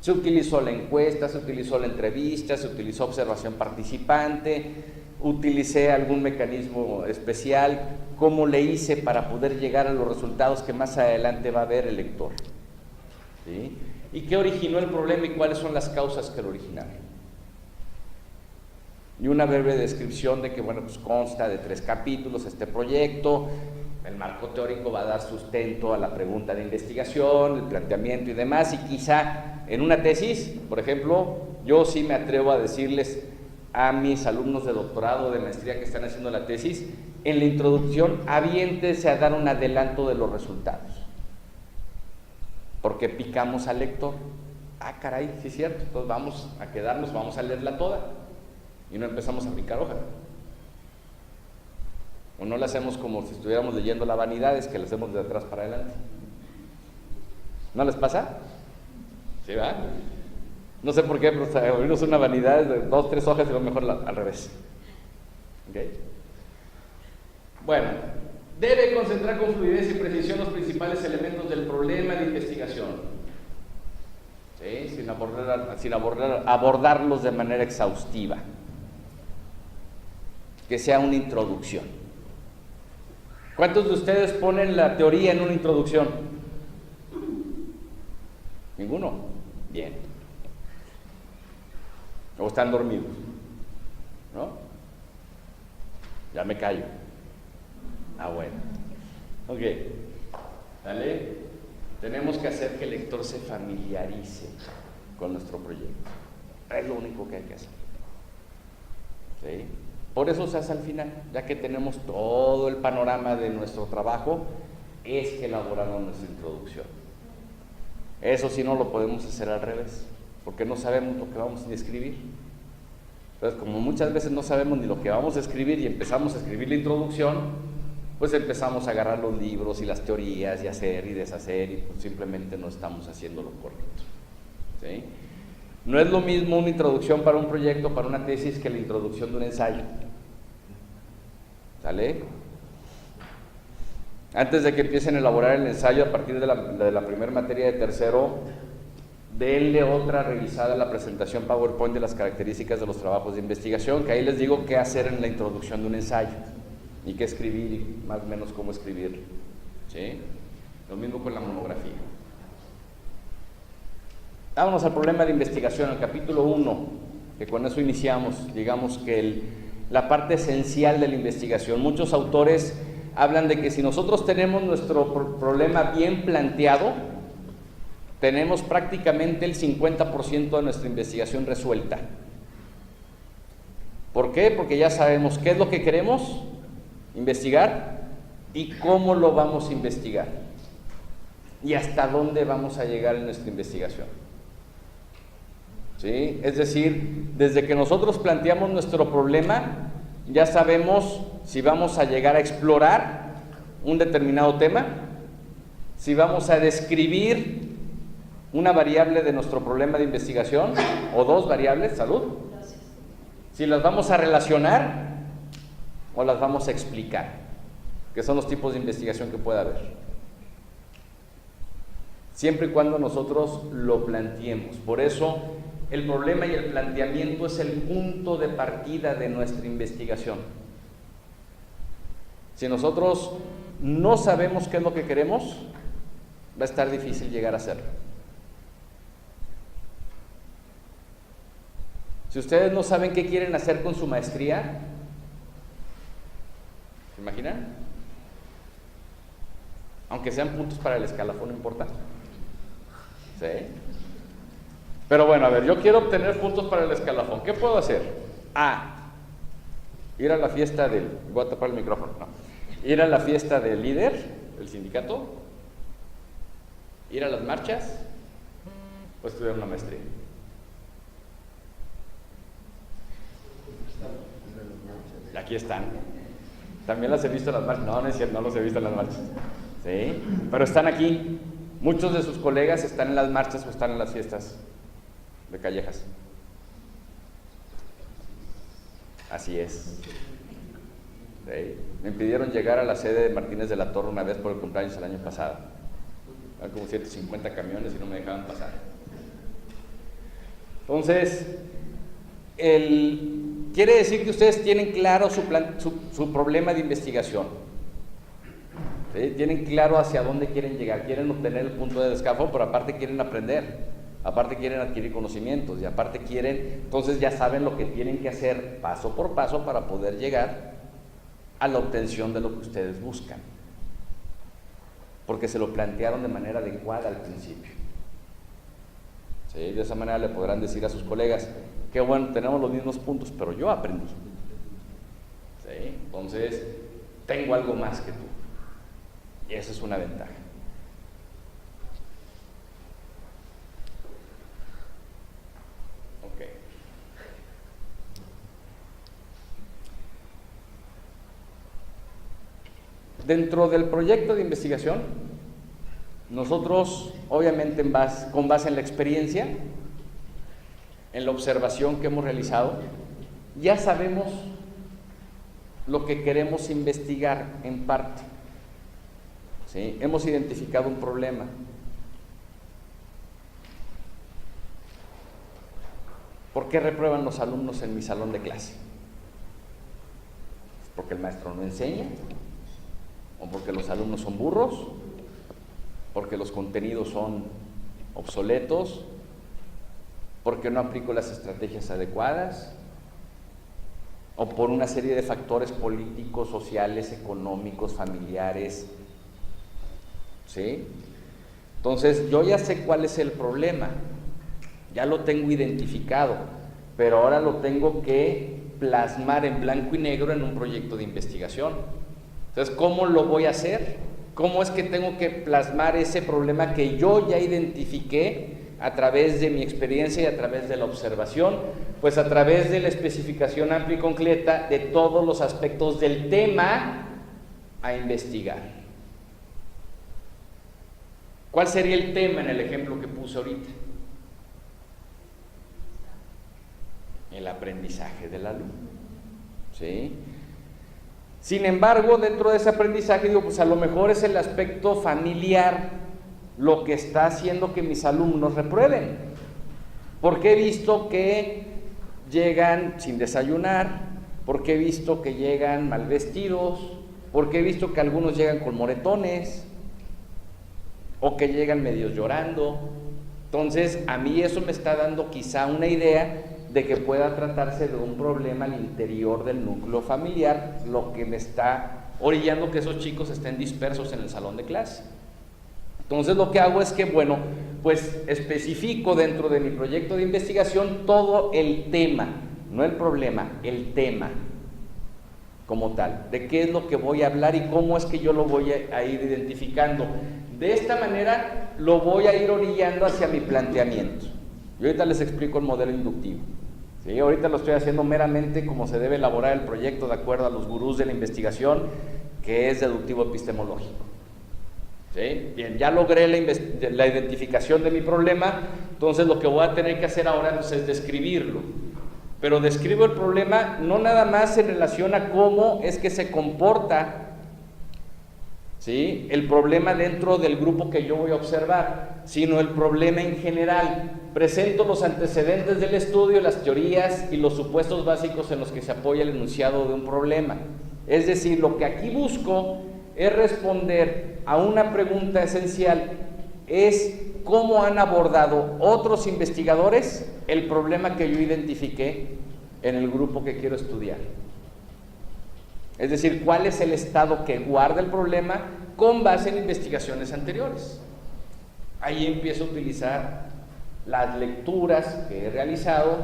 Se utilizó la encuesta, se utilizó la entrevista, se utilizó observación participante, utilicé algún mecanismo especial. ¿Cómo le hice para poder llegar a los resultados que más adelante va a ver el lector? ¿Sí? ¿Y qué originó el problema y cuáles son las causas que lo originaron? Y una breve descripción de que, bueno, pues consta de 3 capítulos este proyecto. El marco teórico va a dar sustento a la pregunta de investigación, el planteamiento y demás, y quizá en una tesis, por ejemplo, yo sí me atrevo a decirles a mis alumnos de doctorado o de maestría que están haciendo la tesis, en la introducción, aviéntense a dar un adelanto de los resultados, porque picamos al lector. Ah, caray, sí es cierto, entonces vamos a quedarnos, vamos a leerla toda, y no empezamos a picar hoja. O no la hacemos como si estuviéramos leyendo la Vanidades, que la hacemos de atrás para adelante. ¿No les pasa? ¿Sí, va? No sé por qué, pero abrimos una Vanidades de 2, 3 hojas y lo mejor al revés. ¿Ok? Bueno, debe concentrar con fluidez y precisión los principales elementos del problema de investigación. ¿Sí? Sin abordarlos de manera exhaustiva. Que sea una introducción. ¿Cuántos de ustedes ponen la teoría en una introducción? ¿Ninguno? Bien. ¿O están dormidos? ¿No? Ya me callo. Ah, bueno. Ok. ¿Vale? Tenemos que hacer que el lector se familiarice con nuestro proyecto. Es lo único que hay que hacer. ¿Sí? Por eso se hace al final, ya que tenemos todo el panorama de nuestro trabajo, es que elaboramos nuestra introducción. Eso sí no lo podemos hacer al revés, porque no sabemos lo que vamos a escribir. Entonces, como muchas veces no sabemos ni lo que vamos a escribir y empezamos a escribir la introducción, pues empezamos a agarrar los libros y las teorías y hacer y deshacer y pues simplemente no estamos haciendo lo correcto. ¿Sí? No es lo mismo una introducción para un proyecto, para una tesis, que la introducción de un ensayo. ¿Sale? Antes de que empiecen a elaborar el ensayo, a partir de la primera materia de tercero, denle otra revisada a la presentación PowerPoint de las características de los trabajos de investigación, que ahí les digo qué hacer en la introducción de un ensayo, y qué escribir, y más o menos cómo escribir. ¿Sí? Lo mismo con la monografía. Vámonos al problema de investigación, el capítulo 1, que con eso iniciamos, digamos que la parte esencial de la investigación. Muchos autores hablan de que si nosotros tenemos nuestro problema bien planteado, tenemos prácticamente el 50% de nuestra investigación resuelta. ¿Por qué? Porque ya sabemos qué es lo que queremos investigar y cómo lo vamos a investigar y hasta dónde vamos a llegar en nuestra investigación. ¿Sí? Es decir, desde que nosotros planteamos nuestro problema, ya sabemos si vamos a llegar a explorar un determinado tema, si vamos a describir una variable de nuestro problema de investigación o dos variables, salud, si las vamos a relacionar o las vamos a explicar, que son los tipos de investigación que puede haber. Siempre y cuando nosotros lo planteemos. Por eso el problema y el planteamiento es el punto de partida de nuestra investigación. Si nosotros no sabemos qué es lo que queremos, va a estar difícil llegar a hacerlo. Si ustedes no saben qué quieren hacer con su maestría, ¿se imaginan? Aunque sean puntos para el escalafón, no importa. ¿Sí? Pero bueno, a ver, yo quiero obtener puntos para el escalafón. ¿Qué puedo hacer? Ir a la fiesta del... Voy a tapar el micrófono, no. Ir a la fiesta del líder, del sindicato, ir a las marchas, o estudiar una maestría. Aquí están. También las he visto en las marchas. No, no es cierto, no los he visto en las marchas. ¿Sí? Pero están aquí. Muchos de sus colegas están en las marchas o están en las fiestas de Callejas. Así es. ¿Sí? Me impidieron llegar a la sede de Martínez de la Torre una vez por el cumpleaños el año pasado. Eran como 150 camiones y no me dejaban pasar. Entonces, quiere decir que ustedes tienen claro su problema de investigación. ¿Sí? Tienen claro hacia dónde quieren llegar, quieren obtener el punto de escalafón, pero aparte quieren aprender, aparte quieren adquirir conocimientos y aparte quieren, entonces ya saben lo que tienen que hacer paso por paso para poder llegar a la obtención de lo que ustedes buscan, porque se lo plantearon de manera adecuada al principio. ¿Sí? De esa manera le podrán decir a sus colegas, qué bueno, tenemos los mismos puntos, pero yo aprendí. ¿Sí? Entonces, tengo algo más que tú. Y esa es una ventaja. Ok. Dentro del proyecto de investigación, nosotros, obviamente con base en la experiencia, en la observación que hemos realizado, ya sabemos lo que queremos investigar en parte. ¿Sí? Hemos identificado un problema. ¿Por qué reprueban los alumnos en mi salón de clase? ¿Porque el maestro no enseña? ¿O porque los alumnos son burros? ¿Porque los contenidos son obsoletos? ¿Porque no aplico las estrategias adecuadas? ¿O por una serie de factores políticos, sociales, económicos, familiares? ¿Sí? Entonces, yo ya sé cuál es el problema, ya lo tengo identificado, pero ahora lo tengo que plasmar en blanco y negro en un proyecto de investigación. Entonces, ¿cómo lo voy a hacer? ¿Cómo es que tengo que plasmar ese problema que yo ya identifiqué a través de mi experiencia y a través de la observación, pues a través de la especificación amplia y completa de todos los aspectos del tema a investigar. ¿Cuál sería el tema en el ejemplo que puse ahorita? El aprendizaje del alumno, ¿sí? Sin embargo, dentro de ese aprendizaje, digo, pues a lo mejor es el aspecto familiar lo que está haciendo que mis alumnos reprueben. Porque he visto que llegan sin desayunar, porque he visto que llegan mal vestidos, porque he visto que algunos llegan con moretones, o que llegan medios llorando. Entonces, a mí eso me está dando quizá una idea de que pueda tratarse de un problema al interior del núcleo familiar, lo que me está orillando que esos chicos estén dispersos en el salón de clase. Entonces lo que hago es que, bueno, pues especifico dentro de mi proyecto de investigación todo el tema, no el problema, el tema como tal, de qué es lo que voy a hablar y cómo es que yo lo voy a ir identificando. De esta manera lo voy a ir orillando hacia mi planteamiento. Y ahorita les explico el modelo inductivo. ¿Sí? Ahorita lo estoy haciendo meramente como se debe elaborar el proyecto de acuerdo a los gurús de la investigación, que es deductivo epistemológico. ¿Sí? Bien, ya logré la identificación de mi problema, entonces lo que voy a tener que hacer ahora es describirlo. Pero describo el problema no nada más en relación a cómo es que se comporta, ¿sí?, el problema dentro del grupo que yo voy a observar, sino el problema en general. Presento los antecedentes del estudio, las teorías y los supuestos básicos en los que se apoya el enunciado de un problema. Es decir, lo que aquí busco es responder a una pregunta esencial, es cómo han abordado otros investigadores el problema que yo identifiqué en el grupo que quiero estudiar. Es decir, cuál es el estado que guarda el problema con base en investigaciones anteriores. Ahí empiezo a utilizar las lecturas que he realizado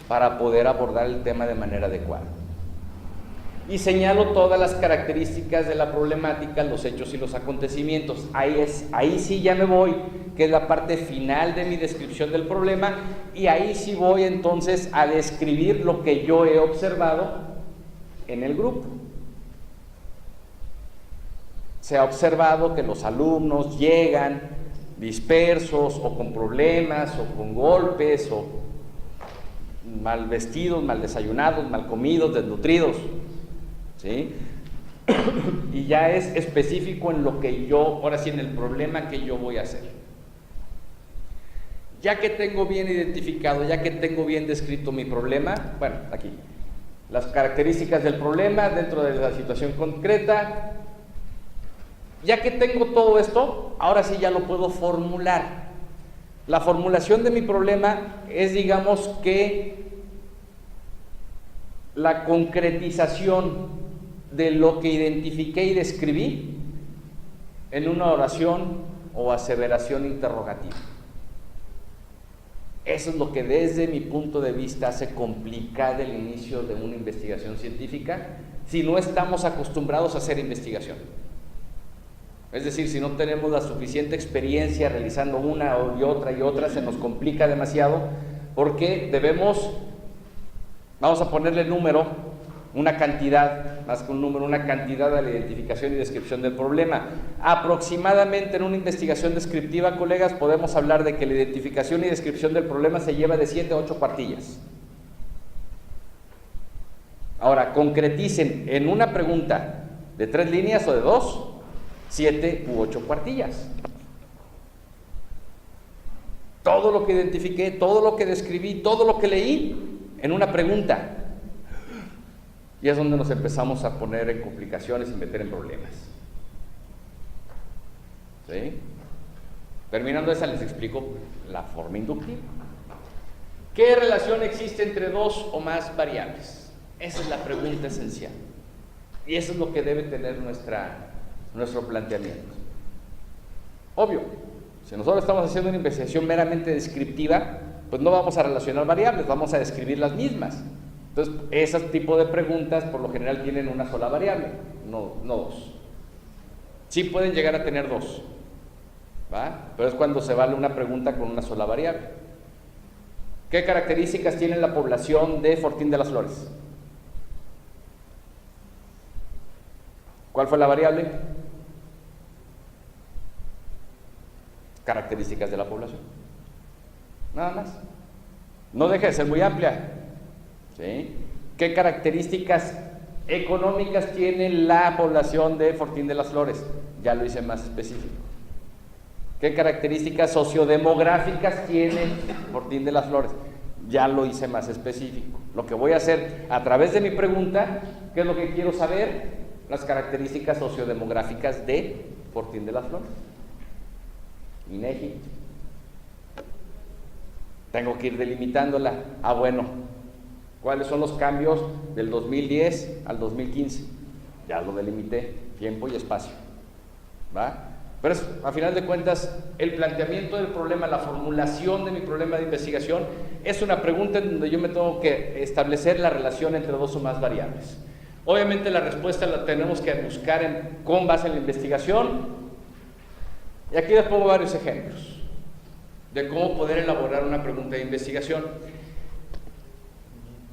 para poder abordar el tema de manera adecuada. Y señalo todas las características de la problemática, los hechos y los acontecimientos. Ahí sí ya me voy, que es la parte final de mi descripción del problema, y ahí sí voy entonces a describir lo que yo he observado en el grupo. Se ha observado que los alumnos llegan dispersos o con problemas o con golpes o mal vestidos, mal desayunados, mal comidos, desnutridos, ¿sí? Y ya es específico en lo que yo, ahora sí, en el problema que yo voy a hacer. Ya que tengo bien identificado, ya que tengo bien descrito mi problema, bueno, aquí, las características del problema dentro de la situación concreta. Ya que tengo todo esto, ahora sí ya lo puedo formular. La formulación de mi problema es, digamos, que la concretización de lo que identifiqué y describí en una oración o aseveración interrogativa. Eso es lo que desde mi punto de vista hace complicado el inicio de una investigación científica si no estamos acostumbrados a hacer investigación. Es decir, si no tenemos la suficiente experiencia realizando una y otra, se nos complica demasiado porque vamos a ponerle número, una cantidad, más que un número, una cantidad a la identificación y descripción del problema. Aproximadamente en una investigación descriptiva, colegas, podemos hablar de que la identificación y descripción del problema se lleva de 7 a 8 cuartillas. Ahora, concreticen en una pregunta de 3 líneas o de 2, 7 u 8 cuartillas. Todo lo que identifiqué, todo lo que describí, todo lo que leí en una pregunta. Y es donde nos empezamos a poner en complicaciones y meter en problemas. ¿Sí? Terminando esa, les explico la forma inductiva. ¿Qué relación existe entre 2 o más variables? Esa es la pregunta esencial. Y eso es lo que debe tener nuestro planteamiento. Obvio, si nosotros estamos haciendo una investigación meramente descriptiva, pues no vamos a relacionar variables, vamos a describir las mismas. Entonces, ese tipo de preguntas por lo general tienen una sola variable, no 2. Sí pueden llegar a tener 2, ¿va? Pero es cuando se vale una pregunta con una sola variable. ¿Qué características tiene la población de Fortín de las Flores? ¿Cuál fue la variable? Características de la población. Nada más. No deja de ser muy amplia. ¿Sí? ¿Qué características económicas tiene la población de Fortín de las Flores? Ya lo hice más específico. ¿Qué características sociodemográficas tiene Fortín de las Flores? Ya lo hice más específico. Lo que voy a hacer a través de mi pregunta, ¿qué es lo que quiero saber? Las características sociodemográficas de Fortín de las Flores. INEGI. Tengo que ir delimitándola. Ah, bueno, ¿cuáles son los cambios del 2010 al 2015? Ya lo delimité, tiempo y espacio. ¿Va? Pero a final de cuentas, el planteamiento del problema, la formulación de mi problema de investigación, es una pregunta en donde yo me tengo que establecer la relación entre dos o más variables. Obviamente la respuesta la tenemos que buscar con base en la investigación, y aquí les pongo varios ejemplos de cómo poder elaborar una pregunta de investigación.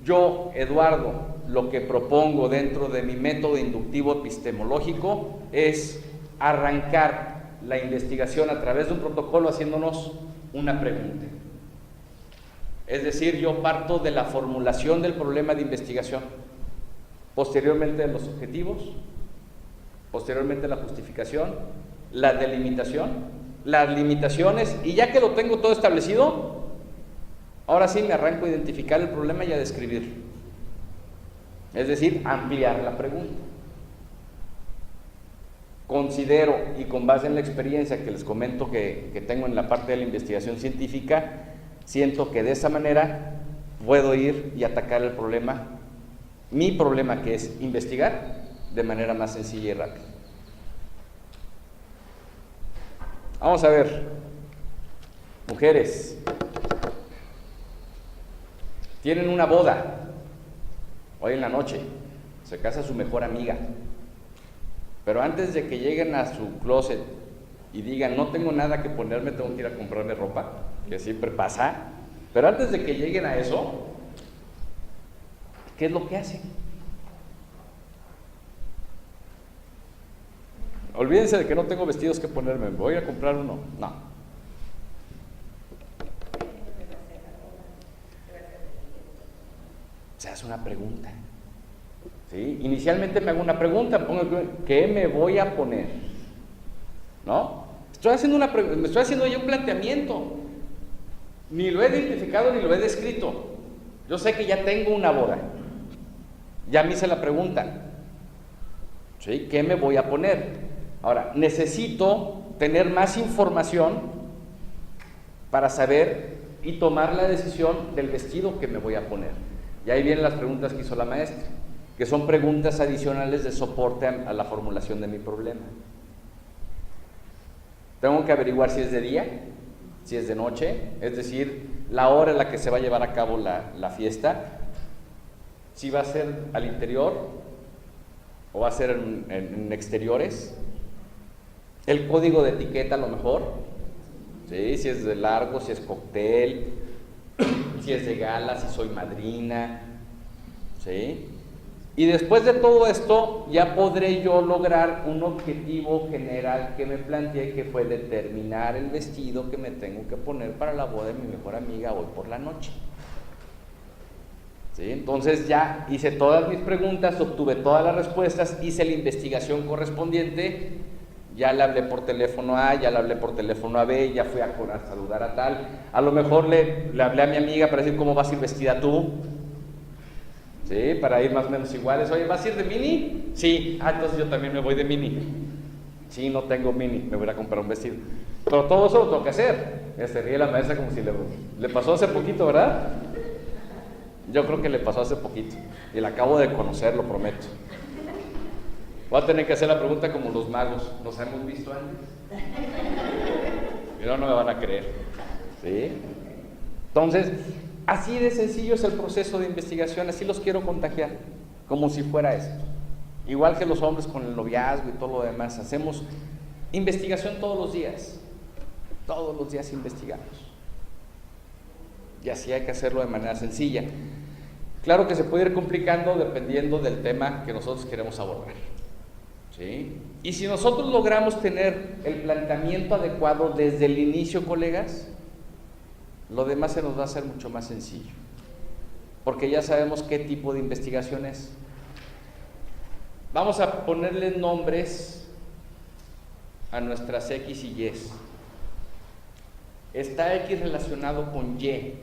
Yo, Eduardo, lo que propongo dentro de mi método inductivo epistemológico es arrancar la investigación a través de un protocolo haciéndonos una pregunta. Es decir, yo parto de la formulación del problema de investigación, posteriormente de los objetivos, posteriormente la justificación, la delimitación, las limitaciones, y ya que lo tengo todo establecido, ahora sí me arranco a identificar el problema y a describirlo. Es decir, ampliar la pregunta. Considero, y con base en la experiencia que les comento que tengo en la parte de la investigación científica, siento que de esa manera puedo ir y atacar el problema, mi problema, que es investigar, de manera más sencilla y rápida. Vamos a ver, mujeres, tienen una boda hoy en la noche, se casa su mejor amiga, pero antes de que lleguen a su closet y digan, no tengo nada que ponerme, tengo que ir a comprarme ropa, que siempre pasa, pero antes de que lleguen a eso, ¿qué es lo que hacen? Olvídense de que no tengo vestidos que ponerme, voy a comprar uno. No. Se hace una pregunta. ¿Sí? Inicialmente me hago una pregunta, ¿qué me voy a poner? ¿No? Me estoy haciendo ya un planteamiento. Ni lo he identificado ni lo he descrito. Yo sé que ya tengo una boda. Ya me hice la pregunta. ¿Sí? ¿Qué me voy a poner? Ahora, necesito tener más información para saber y tomar la decisión del vestido que me voy a poner. Y ahí vienen las preguntas que hizo la maestra, que son preguntas adicionales de soporte a la formulación de mi problema. Tengo que averiguar si es de día, si es de noche, es decir, la hora en la que se va a llevar a cabo la fiesta, si va a ser al interior o va a ser en exteriores, el código de etiqueta a lo mejor, ¿sí? Si es de largo, si es cóctel, si es de gala, si soy madrina, ¿sí? Y después de todo esto ya podré yo lograr un objetivo general que me planteé, que fue determinar el vestido que me tengo que poner para la boda de mi mejor amiga hoy por la noche. ¿Sí? Entonces ya hice todas mis preguntas, obtuve todas las respuestas, hice la investigación correspondiente, ya le hablé por teléfono a A, ya le hablé por teléfono a B, ya fui a saludar a tal, a lo mejor le hablé a mi amiga para decir cómo vas a ir vestida tú, ¿sí? Para ir más o menos iguales. Oye, ¿vas a ir de mini? Sí. Entonces yo también me voy de mini. Sí, no tengo mini, me voy a comprar un vestido. Pero todo eso lo tengo que hacer. Se ríe la maestra como si le pasó hace poquito, ¿verdad? Yo creo que le pasó hace poquito y la acabo de conocer, lo prometo. Voy a tener que hacer la pregunta como los magos. ¿Nos hemos visto antes? Y no me van a creer. ¿Sí? Entonces, así de sencillo es el proceso de investigación, así los quiero contagiar, como si fuera esto. Igual que los hombres con el noviazgo y todo lo demás, hacemos investigación todos los días. todos los días investigamos. Y así hay que hacerlo de manera sencilla. Claro que se puede ir complicando dependiendo del tema que nosotros queremos abordar, ¿sí? Y si nosotros logramos tener el planteamiento adecuado desde el inicio, colegas, lo demás se nos va a hacer mucho más sencillo, porque ya sabemos qué tipo de investigación es. Vamos a ponerle nombres a nuestras X y Y. Está X relacionado con Y,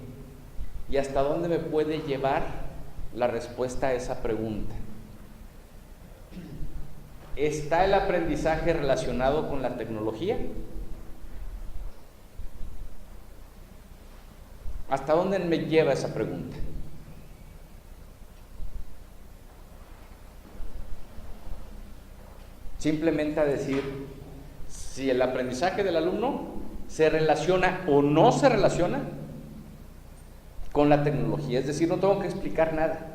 y hasta dónde me puede llevar la respuesta a esa pregunta. ¿Está el aprendizaje relacionado con la tecnología? ¿Hasta dónde me lleva esa pregunta? Simplemente a decir si el aprendizaje del alumno se relaciona o no se relaciona con la tecnología. Es decir, no tengo que explicar nada.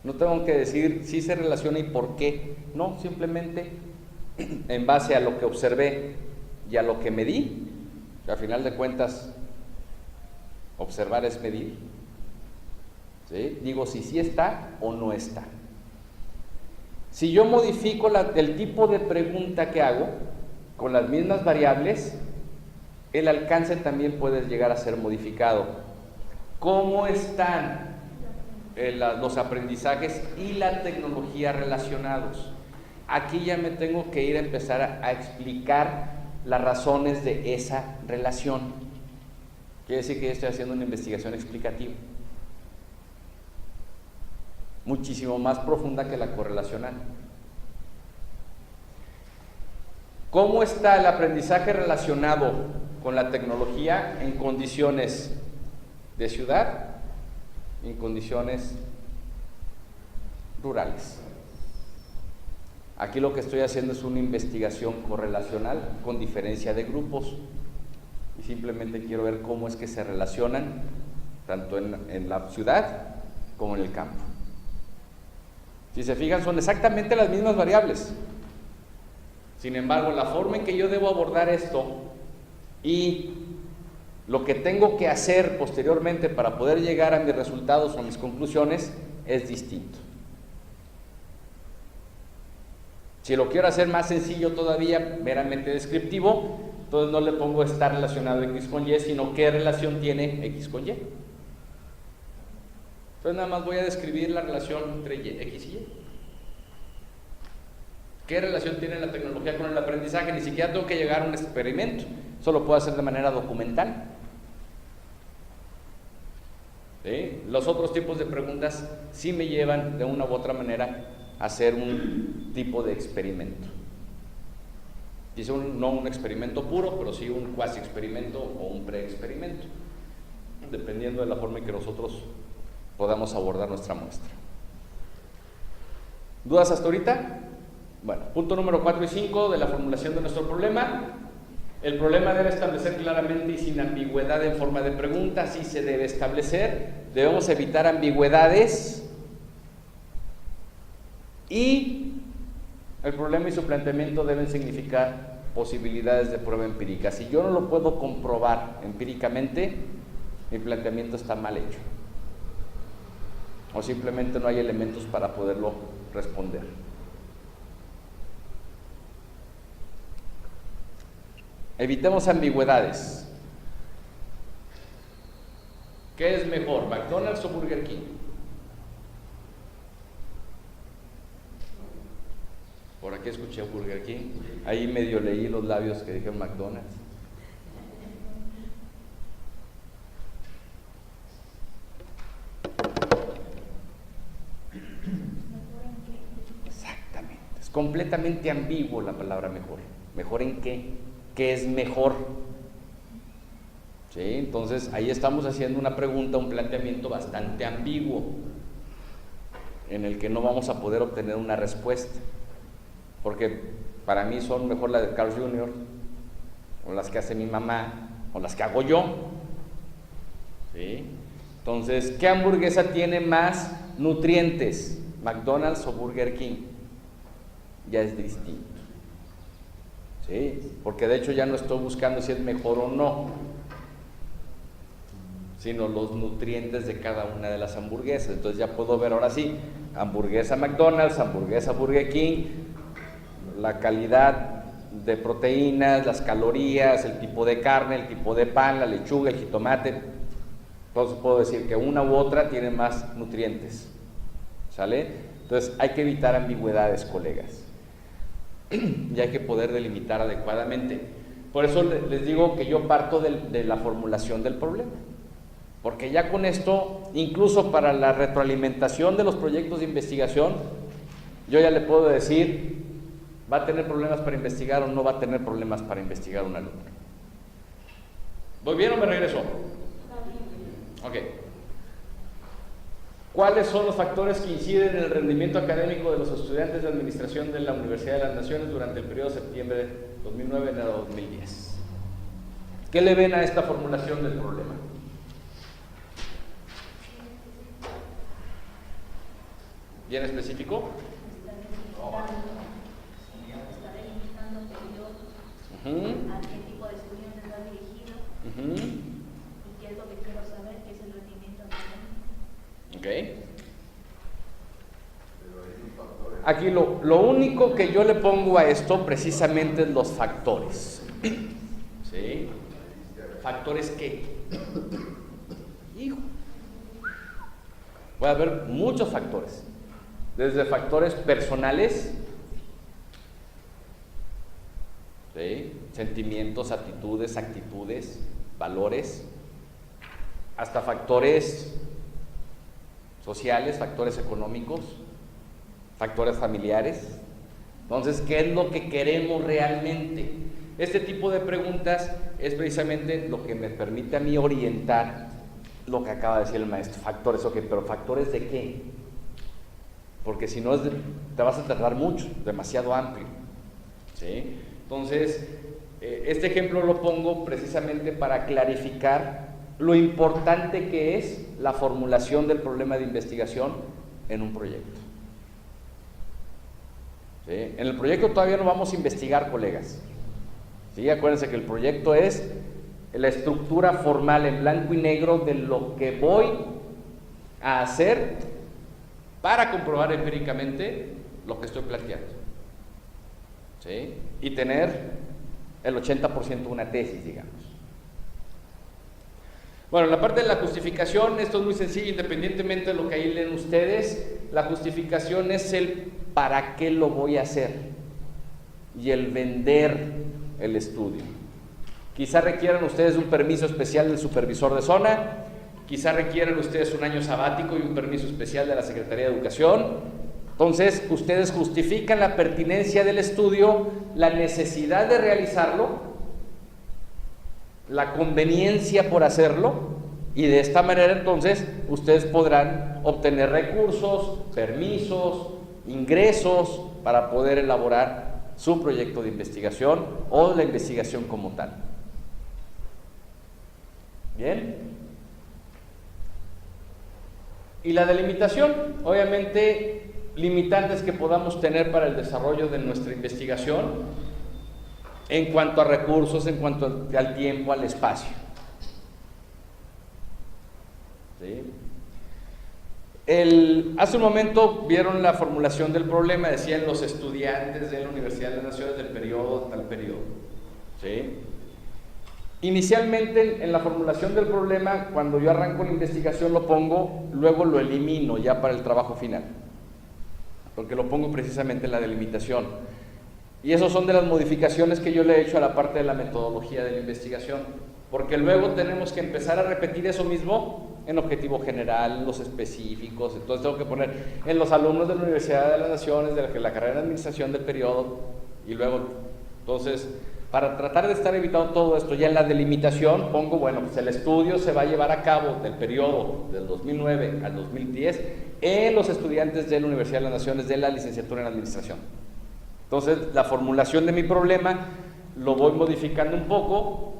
No tengo que decir si se relaciona y por qué. No, simplemente en base a lo que observé y a lo que medí, que a final de cuentas observar es medir, ¿sí? Digo si sí está o no está. Si yo modifico el tipo de pregunta que hago con las mismas variables, el alcance también puede llegar a ser modificado. ¿Cómo están los aprendizajes y la tecnología relacionados? Aquí ya me tengo que ir a empezar a explicar las razones de esa relación. Quiere decir que yo estoy haciendo una investigación explicativa, muchísimo más profunda que la correlacional. ¿Cómo está el aprendizaje relacionado con la tecnología en condiciones de ciudad, en condiciones rurales? Aquí lo que estoy haciendo es una investigación correlacional con diferencia de grupos, y simplemente quiero ver cómo es que se relacionan tanto en la ciudad como en el campo. Si se fijan, son exactamente las mismas variables. Sin embargo, la forma en que yo debo abordar esto y lo que tengo que hacer posteriormente para poder llegar a mis resultados o a mis conclusiones es distinto. Si lo quiero hacer más sencillo todavía, meramente descriptivo, entonces no le pongo está relacionado X con Y, sino qué relación tiene X con Y. Entonces nada más voy a describir la relación entre X y Y. ¿Qué relación tiene la tecnología con el aprendizaje? Ni siquiera tengo que llegar a un experimento, eso lo puedo hacer de manera documental. ¿Sí? Los otros tipos de preguntas sí me llevan de una u otra manera a hacer un tipo de experimento. Dice no un experimento puro, pero sí un cuasi experimento o un pre-experimento, dependiendo de la forma en que nosotros podamos abordar nuestra muestra. ¿Dudas hasta ahorita? Bueno, punto número 4 y 5 de la formulación de nuestro problema. El problema debe establecer claramente y sin ambigüedad en forma de pregunta. Sí se debe establecer. Debemos evitar ambigüedades. Y el problema y su planteamiento deben significar posibilidades de prueba empírica. Si yo no lo puedo comprobar empíricamente, mi planteamiento está mal hecho. O simplemente no hay elementos para poderlo responder. Evitemos ambigüedades. ¿Qué es mejor, McDonald's o Burger King? Por aquí escuché Burger King, ahí medio leí los labios que dijeron McDonald's. Exactamente, es completamente ambiguo la palabra mejor. ¿Mejor en qué? ¿Qué es mejor? ¿Sí? Entonces ahí estamos haciendo una pregunta, un planteamiento bastante ambiguo, en el que no vamos a poder obtener una respuesta, porque para mí son mejor las de Carl Jr., o las que hace mi mamá, o las que hago yo. ¿Sí? Entonces, ¿qué hamburguesa tiene más nutrientes? ¿McDonald's o Burger King? Ya es distinto. ¿sí? Porque de hecho ya no estoy buscando si es mejor o no, sino los nutrientes de cada una de las hamburguesas. Entonces ya puedo ver ahora sí, hamburguesa McDonald's, hamburguesa Burger King, la calidad de proteínas, las calorías, el tipo de carne, el tipo de pan, la lechuga, el jitomate. Entonces puedo decir que una u otra tiene más nutrientes, ¿sale? Entonces hay que evitar ambigüedades, colegas, y hay que poder delimitar adecuadamente. Por eso les digo que yo parto de la formulación del problema, porque ya con esto, incluso para la retroalimentación de los proyectos de investigación, yo ya le puedo decir, ¿va a tener problemas para investigar o no va a tener problemas para investigar un alumno? ¿Voy bien o me regreso? Ok. ¿Cuáles son los factores que inciden en el rendimiento académico de los estudiantes de administración de la Universidad de las Naciones durante el periodo de septiembre de 2009 a 2010? ¿Qué le ven a esta formulación del problema? ¿Bien específico? Está delimitando periodos, a qué tipo de estudiantes va dirigido, y qué es lo que quiero saber, qué es el rendimiento académico. Ok. Aquí lo único que yo le pongo a esto precisamente es los factores. ¿Sí? ¿Factores qué? Hijo. Puede haber muchos factores. Desde factores personales, ¿sí? Sentimientos, actitudes, valores, hasta factores sociales, factores económicos, factores familiares. Entonces, ¿qué es lo que queremos realmente? Este tipo de preguntas es precisamente lo que me permite a mí orientar lo que acaba de decir el maestro. Factores, ok, pero ¿factores de qué? Porque si no, te vas a tardar mucho, demasiado amplio, ¿sí? Entonces, este ejemplo lo pongo precisamente para clarificar lo importante que es la formulación del problema de investigación en un proyecto. ¿Sí? En el proyecto todavía no vamos a investigar, colegas. ¿Sí? Acuérdense que el proyecto es la estructura formal en blanco y negro de lo que voy a hacer para comprobar empíricamente lo que estoy planteando. ¿Sí? Y tener el 80% de una tesis, digamos. Bueno, en la parte de la justificación, esto es muy sencillo, independientemente de lo que ahí leen ustedes, la justificación es el para qué lo voy a hacer y el vender el estudio. Quizá requieran ustedes un permiso especial del supervisor de zona, quizá requieran ustedes un año sabático y un permiso especial de la Secretaría de Educación. Entonces, ustedes justifican la pertinencia del estudio, la necesidad de realizarlo, la conveniencia por hacerlo, y de esta manera entonces ustedes podrán obtener recursos, permisos, ingresos para poder elaborar su proyecto de investigación o la investigación como tal. ¿Bien? Y la delimitación, obviamente, limitantes que podamos tener para el desarrollo de nuestra investigación en cuanto a recursos, en cuanto al tiempo, al espacio. ¿Sí? Hace un momento vieron la formulación del problema, decían los estudiantes de la Universidad de las Naciones del periodo tal periodo. ¿Sí? Inicialmente en la formulación del problema, cuando yo arranco la investigación lo pongo, luego lo elimino ya para el trabajo final, porque lo pongo precisamente en la delimitación. Y esos son de las modificaciones que yo le he hecho a la parte de la metodología de la investigación, porque luego tenemos que empezar a repetir eso mismo en objetivo general, en los específicos. Entonces tengo que poner en los alumnos de la Universidad de las Naciones, de la carrera de administración del periodo, y luego, entonces, para tratar de estar evitando todo esto, ya en la delimitación pongo, bueno, pues el estudio se va a llevar a cabo del periodo del 2009 al 2010 en los estudiantes de la Universidad de las Naciones de la licenciatura en administración. Entonces, la formulación de mi problema lo voy modificando un poco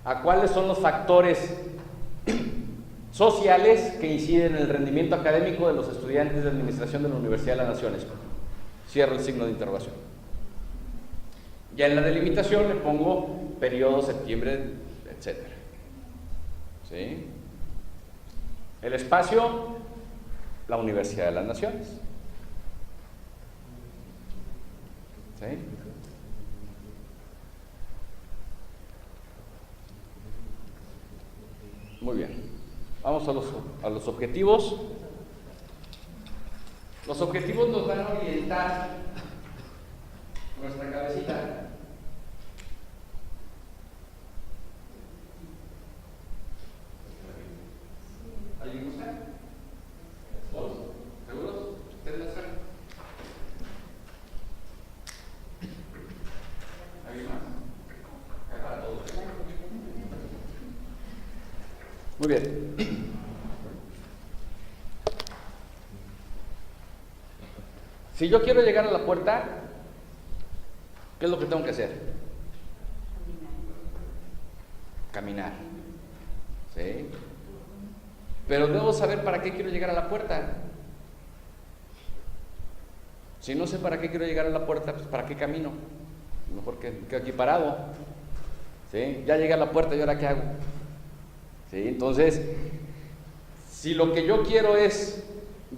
a cuáles son los factores sociales que inciden en el rendimiento académico de los estudiantes de administración de la Universidad de las Naciones. Cierro el signo de interrogación. Ya en la delimitación le pongo periodo, septiembre, etc. ¿Sí? El espacio, la Universidad de las Naciones. ¿Sí? Muy bien. Vamos a los objetivos. Los objetivos nos van a orientar nuestra cabecita. ¿Alguien gusta? ¿Vos? ¿Seguros? ¿Ustedes la saben? ¿Alguien más? Hay para todos. Muy bien. Si yo quiero llegar a la puerta, ¿qué es lo que tengo que hacer? Caminar. ¿Sí? Pero debo saber para qué quiero llegar a la puerta. Si no sé para qué quiero llegar a la puerta, pues ¿para qué camino? Mejor que aquí parado. ¿Sí? Ya llegué a la puerta, ¿y ahora qué hago? ¿Sí? Entonces, si lo que yo quiero es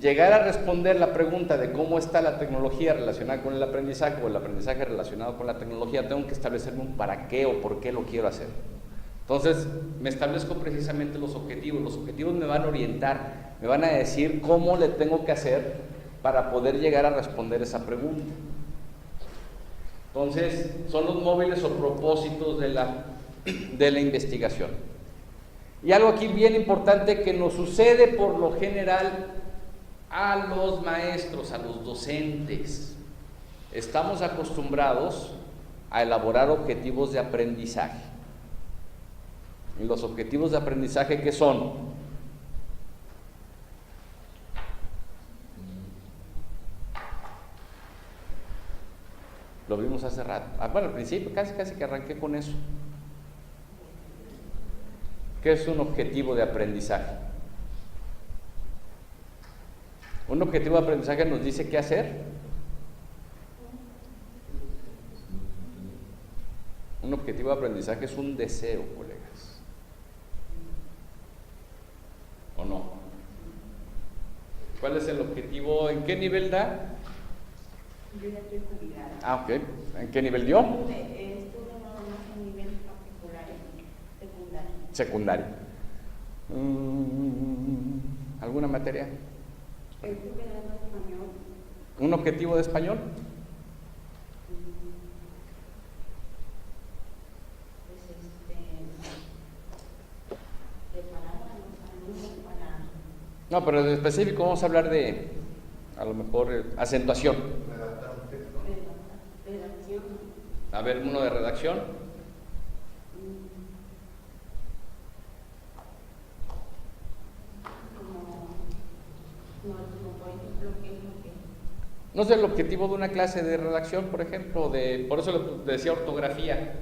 llegar a responder la pregunta de cómo está la tecnología relacionada con el aprendizaje o el aprendizaje relacionado con la tecnología, tengo que establecerme un para qué o por qué lo quiero hacer. Entonces, me establezco precisamente los objetivos. Los objetivos me van a orientar, me van a decir cómo le tengo que hacer para poder llegar a responder esa pregunta. Entonces, son los móviles o propósitos de la investigación. Y algo aquí bien importante que nos sucede por lo general a los maestros, a los docentes. Estamos acostumbrados a elaborar objetivos de aprendizaje. ¿Y los objetivos de aprendizaje qué son? Lo vimos hace rato. Bueno, al principio casi que arranqué con eso. ¿Qué es un objetivo de aprendizaje? Un objetivo de aprendizaje nos dice qué hacer. Un objetivo de aprendizaje es un deseo, colegas. ¿O no? ¿Cuál es el objetivo? ¿En qué nivel da? Yo ya estoy jubilada. Ah, ok. ¿En qué nivel dio? Estuve nada más en nivel particular, secundario. Secundario. ¿Alguna materia? Estuve dando español. ¿Un objetivo de español? Preparar a los alumnos para... No, pero en específico vamos a hablar de, a lo mejor, acentuación. Redacción. A ver, uno de redacción. Como por ejemplo, ¿qué es lo que...? No sé, el objetivo de una clase de redacción, por ejemplo, por eso le decía ortografía.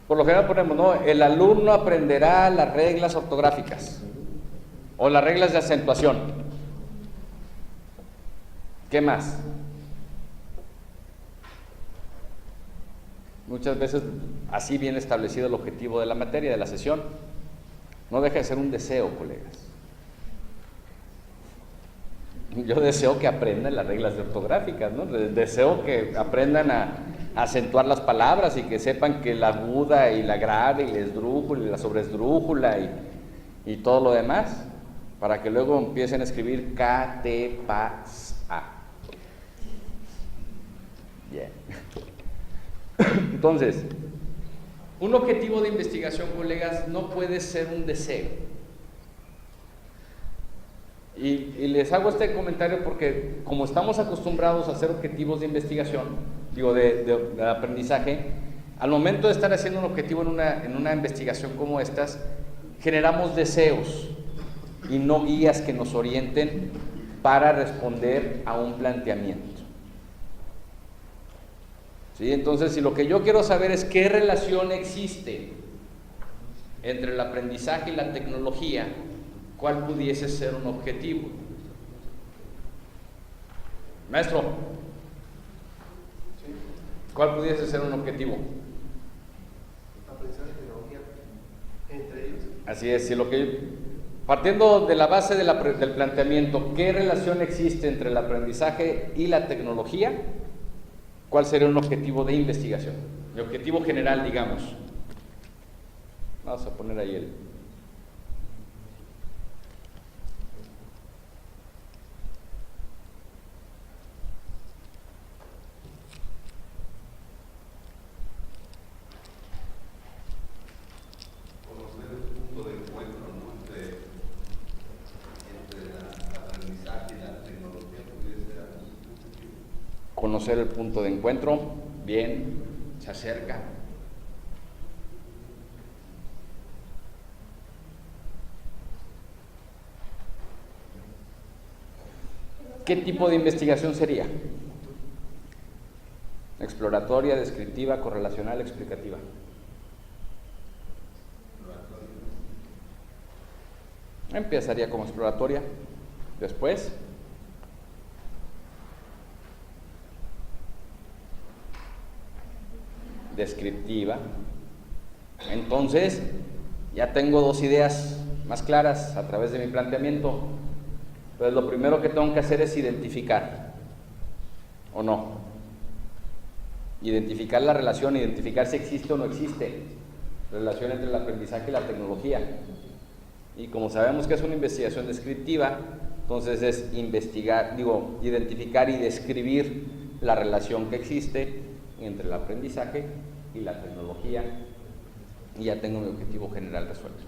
Por lo general ponemos, ¿no? El alumno aprenderá las reglas ortográficas o las reglas de acentuación. ¿Qué más? Muchas veces así viene establecido el objetivo de la materia, de la sesión. No deja de ser un deseo, colegas. Yo deseo que aprendan las reglas ortográficas, ¿no? Deseo que aprendan a acentuar las palabras y que sepan que la aguda y la grave y la esdrújula y la sobresdrújula y todo lo demás, para que luego empiecen a escribir K, T, Pa, S, A. Bien. Entonces, un objetivo de investigación, colegas, no puede ser un deseo. Y les hago este comentario porque como estamos acostumbrados a hacer objetivos de investigación, de aprendizaje, al momento de estar haciendo un objetivo en una investigación como estas, generamos deseos y no guías que nos orienten para responder a un planteamiento. ¿Sí? Entonces, si lo que yo quiero saber es qué relación existe entre el aprendizaje y la tecnología, ¿cuál pudiese ser un objetivo? Maestro, ¿Cuál pudiese ser un objetivo? Aprendizaje de tecnología entre ellos. Así es, partiendo de la base del planteamiento, ¿qué relación existe entre el aprendizaje y la tecnología? ¿Cuál sería un objetivo de investigación? El objetivo general, digamos. Vamos a poner ahí el... Conocer el punto de encuentro, bien, se acerca. ¿Qué tipo de investigación sería? Exploratoria, descriptiva, correlacional, explicativa. Empezaría como exploratoria, después descriptiva. Entonces, ya tengo dos ideas más claras a través de mi planteamiento. Entonces, lo primero que tengo que hacer es identificar, ¿o no? Identificar la relación, identificar si existe o no existe relación entre el aprendizaje y la tecnología. Y como sabemos que es una investigación descriptiva, entonces es identificar y describir la relación que existe entre el aprendizaje y la tecnología, y ya tengo mi objetivo general resuelto.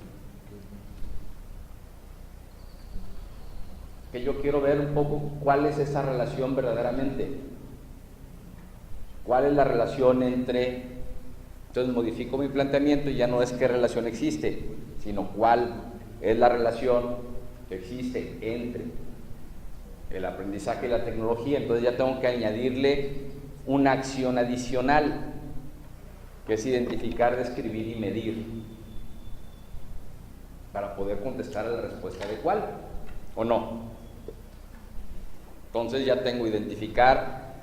Que yo quiero ver un poco cuál es esa relación verdaderamente. ¿Cuál es la relación entre? Entonces modifico mi planteamiento y ya no es qué relación existe, sino cuál es la relación que existe entre el aprendizaje y la tecnología. Entonces ya tengo que añadirle una acción adicional, que es identificar, describir y medir, para poder contestar a la respuesta de cuál o no. Entonces ya tengo identificar,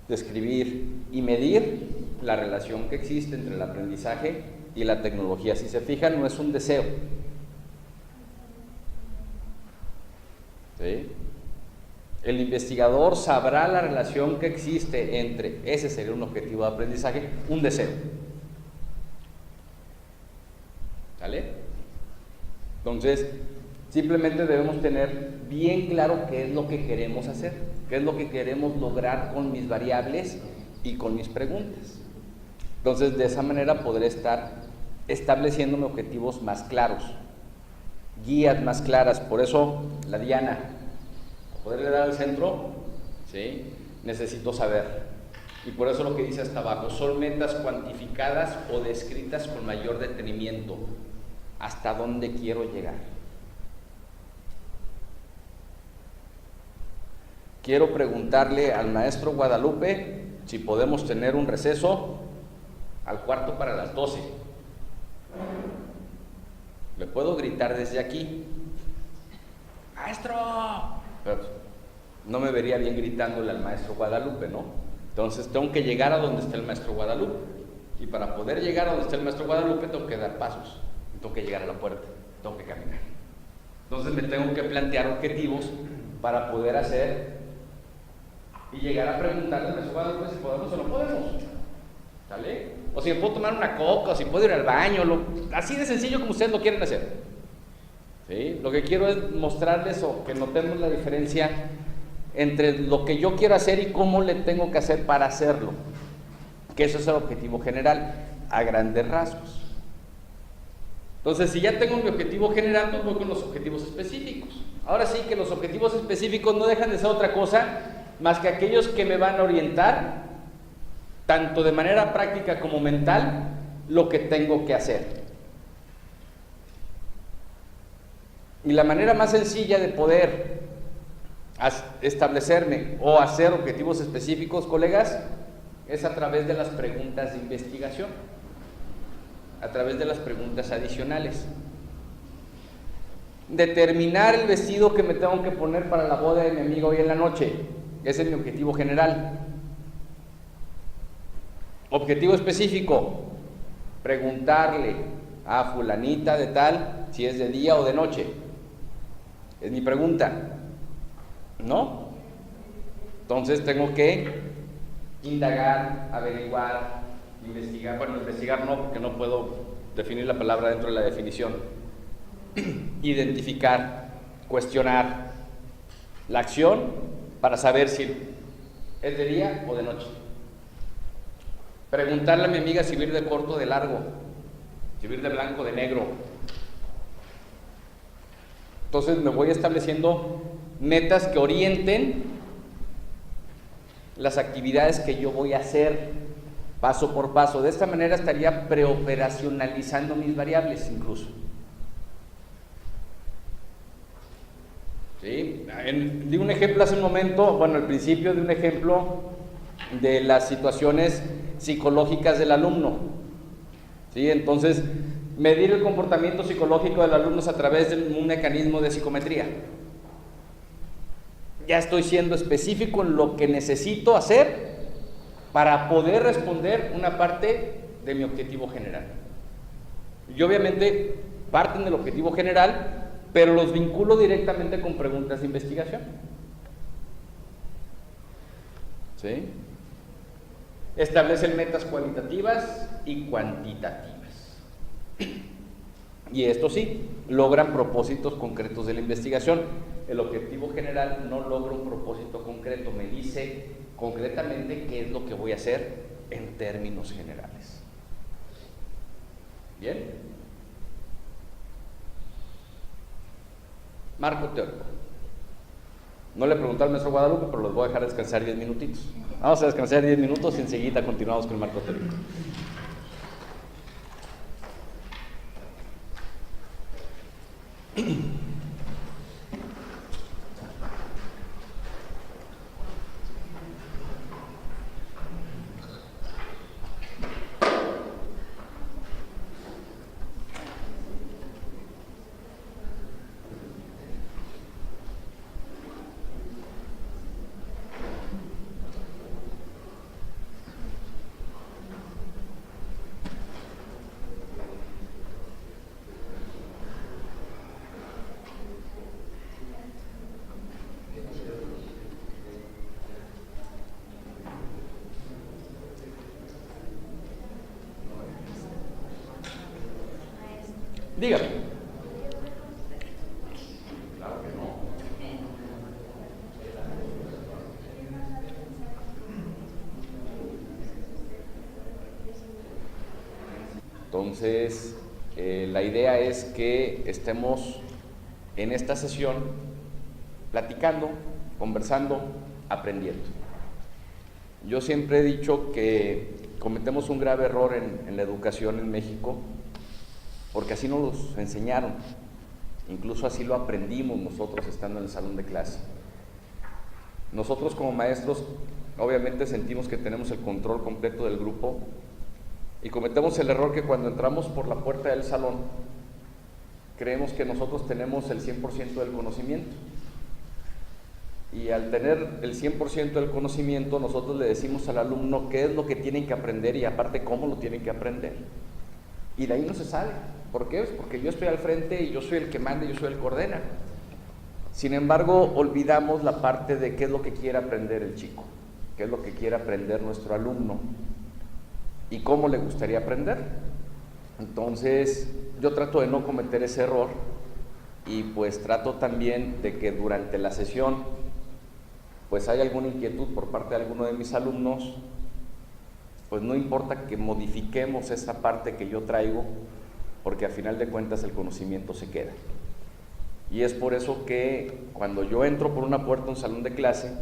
describir y medir la relación que existe entre el aprendizaje y la tecnología. Si se fijan, no es un deseo. ¿Sí? El investigador sabrá la relación que existe entre, ese sería un objetivo de aprendizaje, un deseo. ¿Sale? Entonces, simplemente debemos tener bien claro qué es lo que queremos hacer, qué es lo que queremos lograr con mis variables y con mis preguntas. Entonces, de esa manera podré estar estableciéndome objetivos más claros, guías más claras. Por eso, la diana, para poderle dar al centro, ¿sí?, necesito saber. Y por eso lo que dice hasta abajo, son metas cuantificadas o descritas con mayor detenimiento. ¿Hasta dónde quiero llegar? Quiero preguntarle al maestro Guadalupe si podemos tener un receso al cuarto para las 12. Le puedo gritar desde aquí, ¡maestro! Pero no me vería bien gritándole al maestro Guadalupe, ¿no? Entonces tengo que llegar a donde está el maestro Guadalupe. Y para poder llegar a donde está el maestro Guadalupe tengo que dar pasos. Tengo que llegar a la puerta, tengo que caminar. Entonces me tengo que plantear objetivos para poder hacer y llegar a preguntarle al maestro Guadalupe si podemos o no podemos. ¿Sale? O si me puedo tomar una coca, o si puedo ir al baño, así de sencillo como ustedes lo quieren hacer. ¿Sí? Lo que quiero es mostrarles o que notemos la diferencia entre lo que yo quiero hacer y cómo le tengo que hacer para hacerlo. Que eso es el objetivo general, a grandes rasgos. Entonces, si ya tengo mi objetivo general, pues voy con los objetivos específicos. Ahora sí que los objetivos específicos no dejan de ser otra cosa más que aquellos que me van a orientar, tanto de manera práctica como mental, lo que tengo que hacer. Y la manera más sencilla de poder establecerme o hacer objetivos específicos, colegas, es a través de las preguntas de investigación, a través de las preguntas adicionales. Determinar el vestido que me tengo que poner para la boda de mi amigo hoy en la noche, ese es mi objetivo general. Objetivo específico, preguntarle a fulanita de tal si es de día o de noche. Es mi pregunta, ¿no? Entonces tengo que indagar, averiguar, investigar. Bueno, investigar no, porque no puedo definir la palabra dentro de la definición. Identificar, cuestionar la acción para saber si es de día o de noche. Preguntarle a mi amiga si vir de corto o de largo, si vir de blanco o de negro. Entonces me voy estableciendo metas que orienten las actividades que yo voy a hacer paso por paso. De esta manera estaría preoperacionalizando mis variables incluso. ¿Sí? Di un ejemplo hace un momento, bueno, al principio de un ejemplo de las situaciones psicológicas del alumno. ¿Sí? Entonces, medir el comportamiento psicológico del alumno a través de un mecanismo de psicometría. Ya estoy siendo específico en lo que necesito hacer para poder responder una parte de mi objetivo general. Y obviamente parten del objetivo general, pero los vinculo directamente con preguntas de investigación. ¿Sí? Establecen metas cualitativas y cuantitativas. Y esto sí, logran propósitos concretos de la investigación. El objetivo general no logra un propósito concreto, me dice concretamente qué es lo que voy a hacer en términos generales. ¿Bien? Marco teórico. No le pregunté al maestro Guadalupe, pero los voy a dejar descansar 10 minutitos. Vamos a descansar 10 minutos y enseguida continuamos con el marco teórico. Dígame. Claro que no. Entonces, la idea es que estemos en esta sesión platicando, conversando, aprendiendo. Yo siempre he dicho que cometemos un grave error en la educación en México, porque así nos los enseñaron, incluso así lo aprendimos nosotros estando en el salón de clase. Nosotros como maestros obviamente sentimos que tenemos el control completo del grupo y cometemos el error que cuando entramos por la puerta del salón creemos que nosotros tenemos el 100% del conocimiento, y al tener el 100% del conocimiento nosotros le decimos al alumno qué es lo que tienen que aprender y aparte cómo lo tienen que aprender, y de ahí no se sale. ¿Por qué? Pues porque yo estoy al frente y yo soy el que manda y yo soy el que ordena. Sin embargo, olvidamos la parte de qué es lo que quiere aprender el chico, qué es lo que quiere aprender nuestro alumno y cómo le gustaría aprender. Entonces, yo trato de no cometer ese error y pues trato también de que durante la sesión pues hay alguna inquietud por parte de alguno de mis alumnos, pues no importa que modifiquemos esa parte que yo traigo, porque a final de cuentas el conocimiento se queda. Y es por eso que cuando yo entro por una puerta a un salón de clase,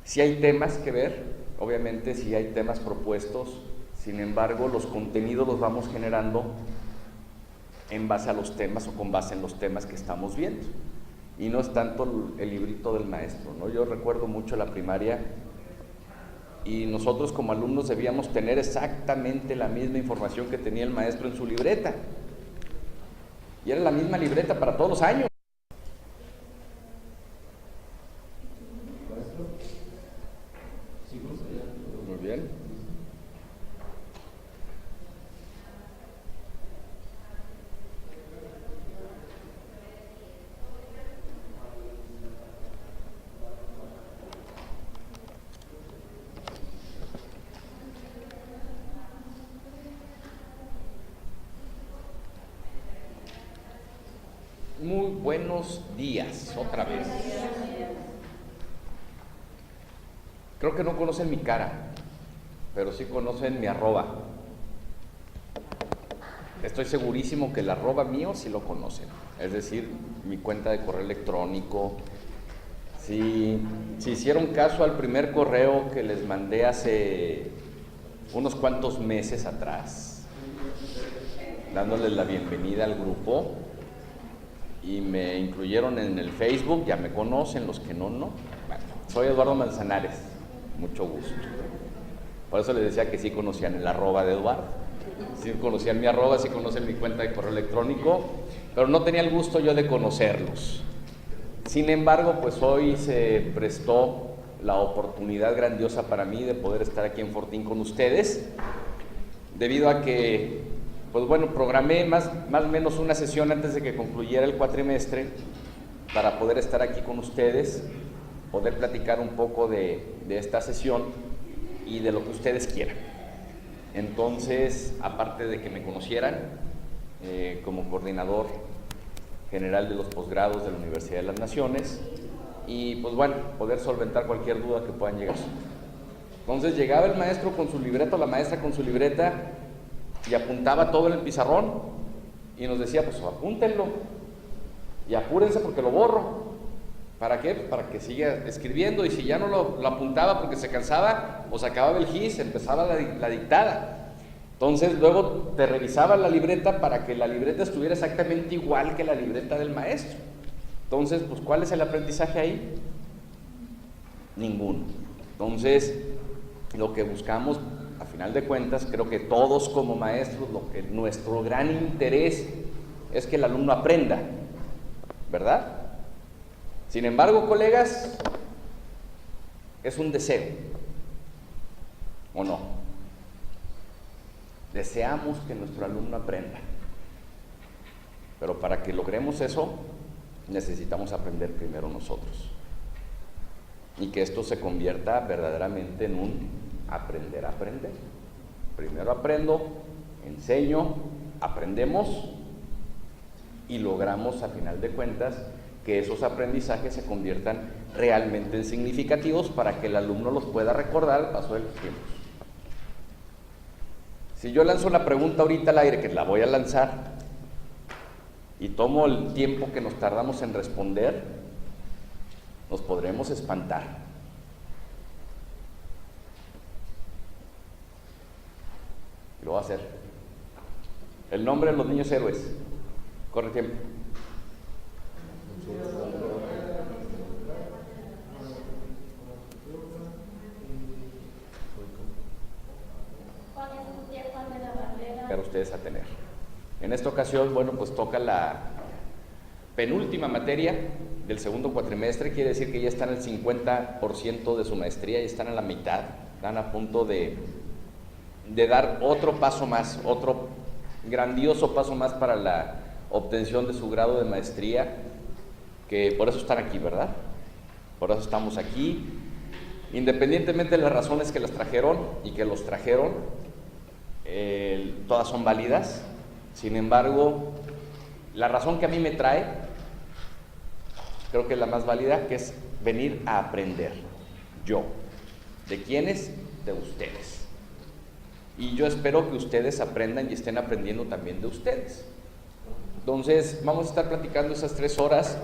sí hay temas que ver, obviamente sí hay temas propuestos, sin embargo los contenidos los vamos generando en base a los temas o con base en los temas que estamos viendo. Y no es tanto el librito del maestro, ¿no? Yo recuerdo mucho la primaria y nosotros como alumnos debíamos tener exactamente la misma información que tenía el maestro en su libreta. Y era la misma libreta para todos los años. Muy bien. Muy buenos días, otra vez. Creo que no conocen mi cara, pero sí conocen mi arroba. Estoy segurísimo que el arroba mío sí lo conocen, es decir, mi cuenta de correo electrónico. Si hicieron caso al primer correo que les mandé hace unos cuantos meses atrás, dándoles la bienvenida al grupo, y me incluyeron en el Facebook, ya me conocen, los que no. Bueno, soy Eduardo Manzanares, mucho gusto. Por eso les decía que sí conocían el arroba de Eduardo, sí conocían mi arroba, sí conocen mi cuenta de correo electrónico, pero no tenía el gusto yo de conocerlos. Sin embargo, pues hoy se prestó la oportunidad grandiosa para mí de poder estar aquí en Fortín con ustedes, debido a que, pues bueno, programé más o menos una sesión antes de que concluyera el cuatrimestre para poder estar aquí con ustedes, poder platicar un poco de esta sesión y de lo que ustedes quieran. Entonces, aparte de que me conocieran como coordinador general de los posgrados de la Universidad de las Naciones, y pues bueno, poder solventar cualquier duda que puedan llegar. Entonces llegaba el maestro con su libreta, la maestra con su libreta, y apuntaba todo en el pizarrón y nos decía, pues apúntenlo y apúrense porque lo borro. ¿Para qué? Para que siga escribiendo, y si ya no lo apuntaba porque se cansaba, o se acababa el gis, empezaba la dictada. Entonces luego te revisaba la libreta para que la libreta estuviera exactamente igual que la libreta del maestro. Entonces, pues ¿cuál es el aprendizaje ahí? Ninguno. Entonces, lo que buscamos, a final de cuentas, creo que todos como maestros, nuestro gran interés es que el alumno aprenda, ¿verdad? Sin embargo, colegas, es un deseo, ¿o no? Deseamos que nuestro alumno aprenda, pero para que logremos eso, necesitamos aprender primero nosotros, y que esto se convierta verdaderamente en un aprender a aprender. Primero aprendo, enseño, aprendemos, y logramos, a final de cuentas, que esos aprendizajes se conviertan realmente en significativos para que el alumno los pueda recordar al paso del tiempo. Si yo lanzo una pregunta ahorita al aire, que la voy a lanzar, y tomo el tiempo que nos tardamos en responder, nos podremos espantar. Lo voy a hacer. El nombre de los niños héroes. Corre tiempo. Para ustedes a tener. En esta ocasión, bueno, pues toca la penúltima materia del segundo cuatrimestre, quiere decir que ya están al 50% de su maestría, ya están a la mitad, están a punto de dar otro paso más, otro grandioso paso más para la obtención de su grado de maestría, que por eso están aquí, ¿verdad? Por eso estamos aquí, independientemente de las razones que las trajeron y que los trajeron, todas son válidas. Sin embargo, la razón que a mí me trae, creo que es la más válida, que es venir a aprender. Yo. ¿De quiénes? De ustedes. Y yo espero que ustedes aprendan y estén aprendiendo también de ustedes. Entonces, vamos a estar platicando esas 3 horas,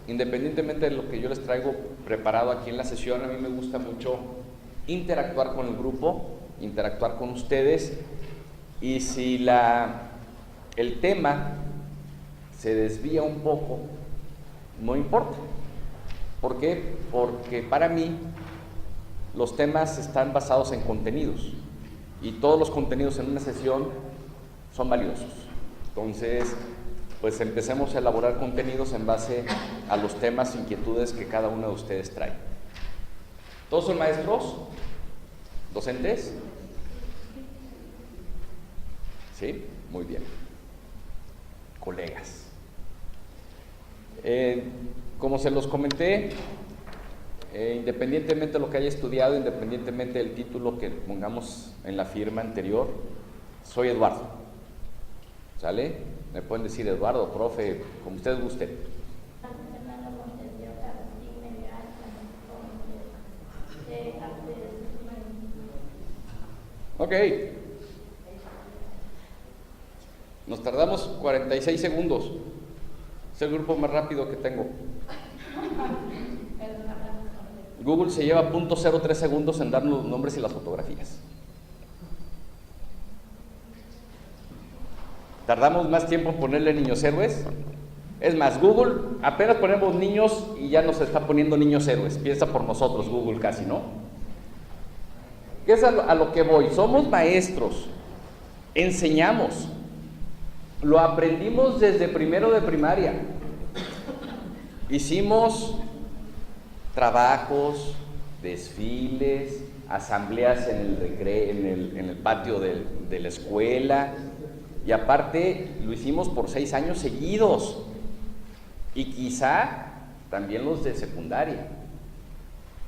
independientemente de lo que yo les traigo preparado aquí en la sesión. A mí me gusta mucho interactuar con el grupo, interactuar con ustedes, y si el tema se desvía un poco, no importa. ¿Por qué? Porque para mí los temas están basados en contenidos, y todos los contenidos en una sesión son valiosos. Entonces, pues empecemos a elaborar contenidos en base a los temas, inquietudes que cada uno de ustedes trae. ¿Todos son maestros? ¿Docentes? ¿Sí? Muy bien. Colegas. Como se los comenté, independientemente de lo que haya estudiado, independientemente del título que pongamos en la firma anterior, soy Eduardo. ¿Sale? Me pueden decir Eduardo, profe, como ustedes gusten. Fernando Montes de Oca, Agustín Melgar, Ok. Nos tardamos 46 segundos. Es el grupo más rápido que tengo. Google se lleva 0.03 segundos en darnos los nombres y las fotografías. ¿Tardamos más tiempo en ponerle niños héroes? Es más, Google, apenas ponemos niños y ya nos está poniendo niños héroes. Piensa por nosotros, Google casi, ¿no? ¿Qué es a lo que voy? Somos maestros, enseñamos, lo aprendimos desde primero de primaria. Hicimos trabajos, desfiles, asambleas en el patio de la escuela, y aparte lo hicimos por 6 años seguidos, y quizá también los de secundaria,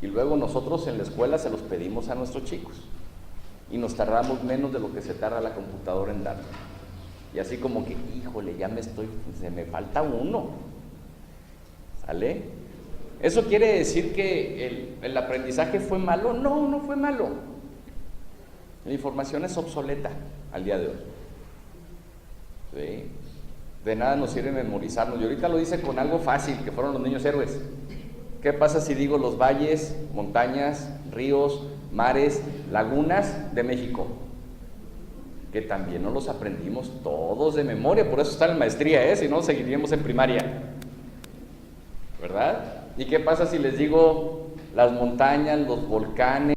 y luego nosotros en la escuela se los pedimos a nuestros chicos, y nos tardamos menos de lo que se tarda la computadora en darlo, y así como que, híjole, se me falta uno, ¿sale? ¿Eso quiere decir que el aprendizaje fue malo? No, no fue malo. La información es obsoleta al día de hoy. ¿Sí? De nada nos sirve memorizarnos. Y ahorita lo dice con algo fácil, que fueron los niños héroes. ¿Qué pasa si digo los valles, montañas, ríos, mares, lagunas de México? Que también no los aprendimos todos de memoria, por eso está en maestría, si no seguiríamos en primaria, ¿verdad? ¿Y qué pasa si les digo las montañas, los volcanes?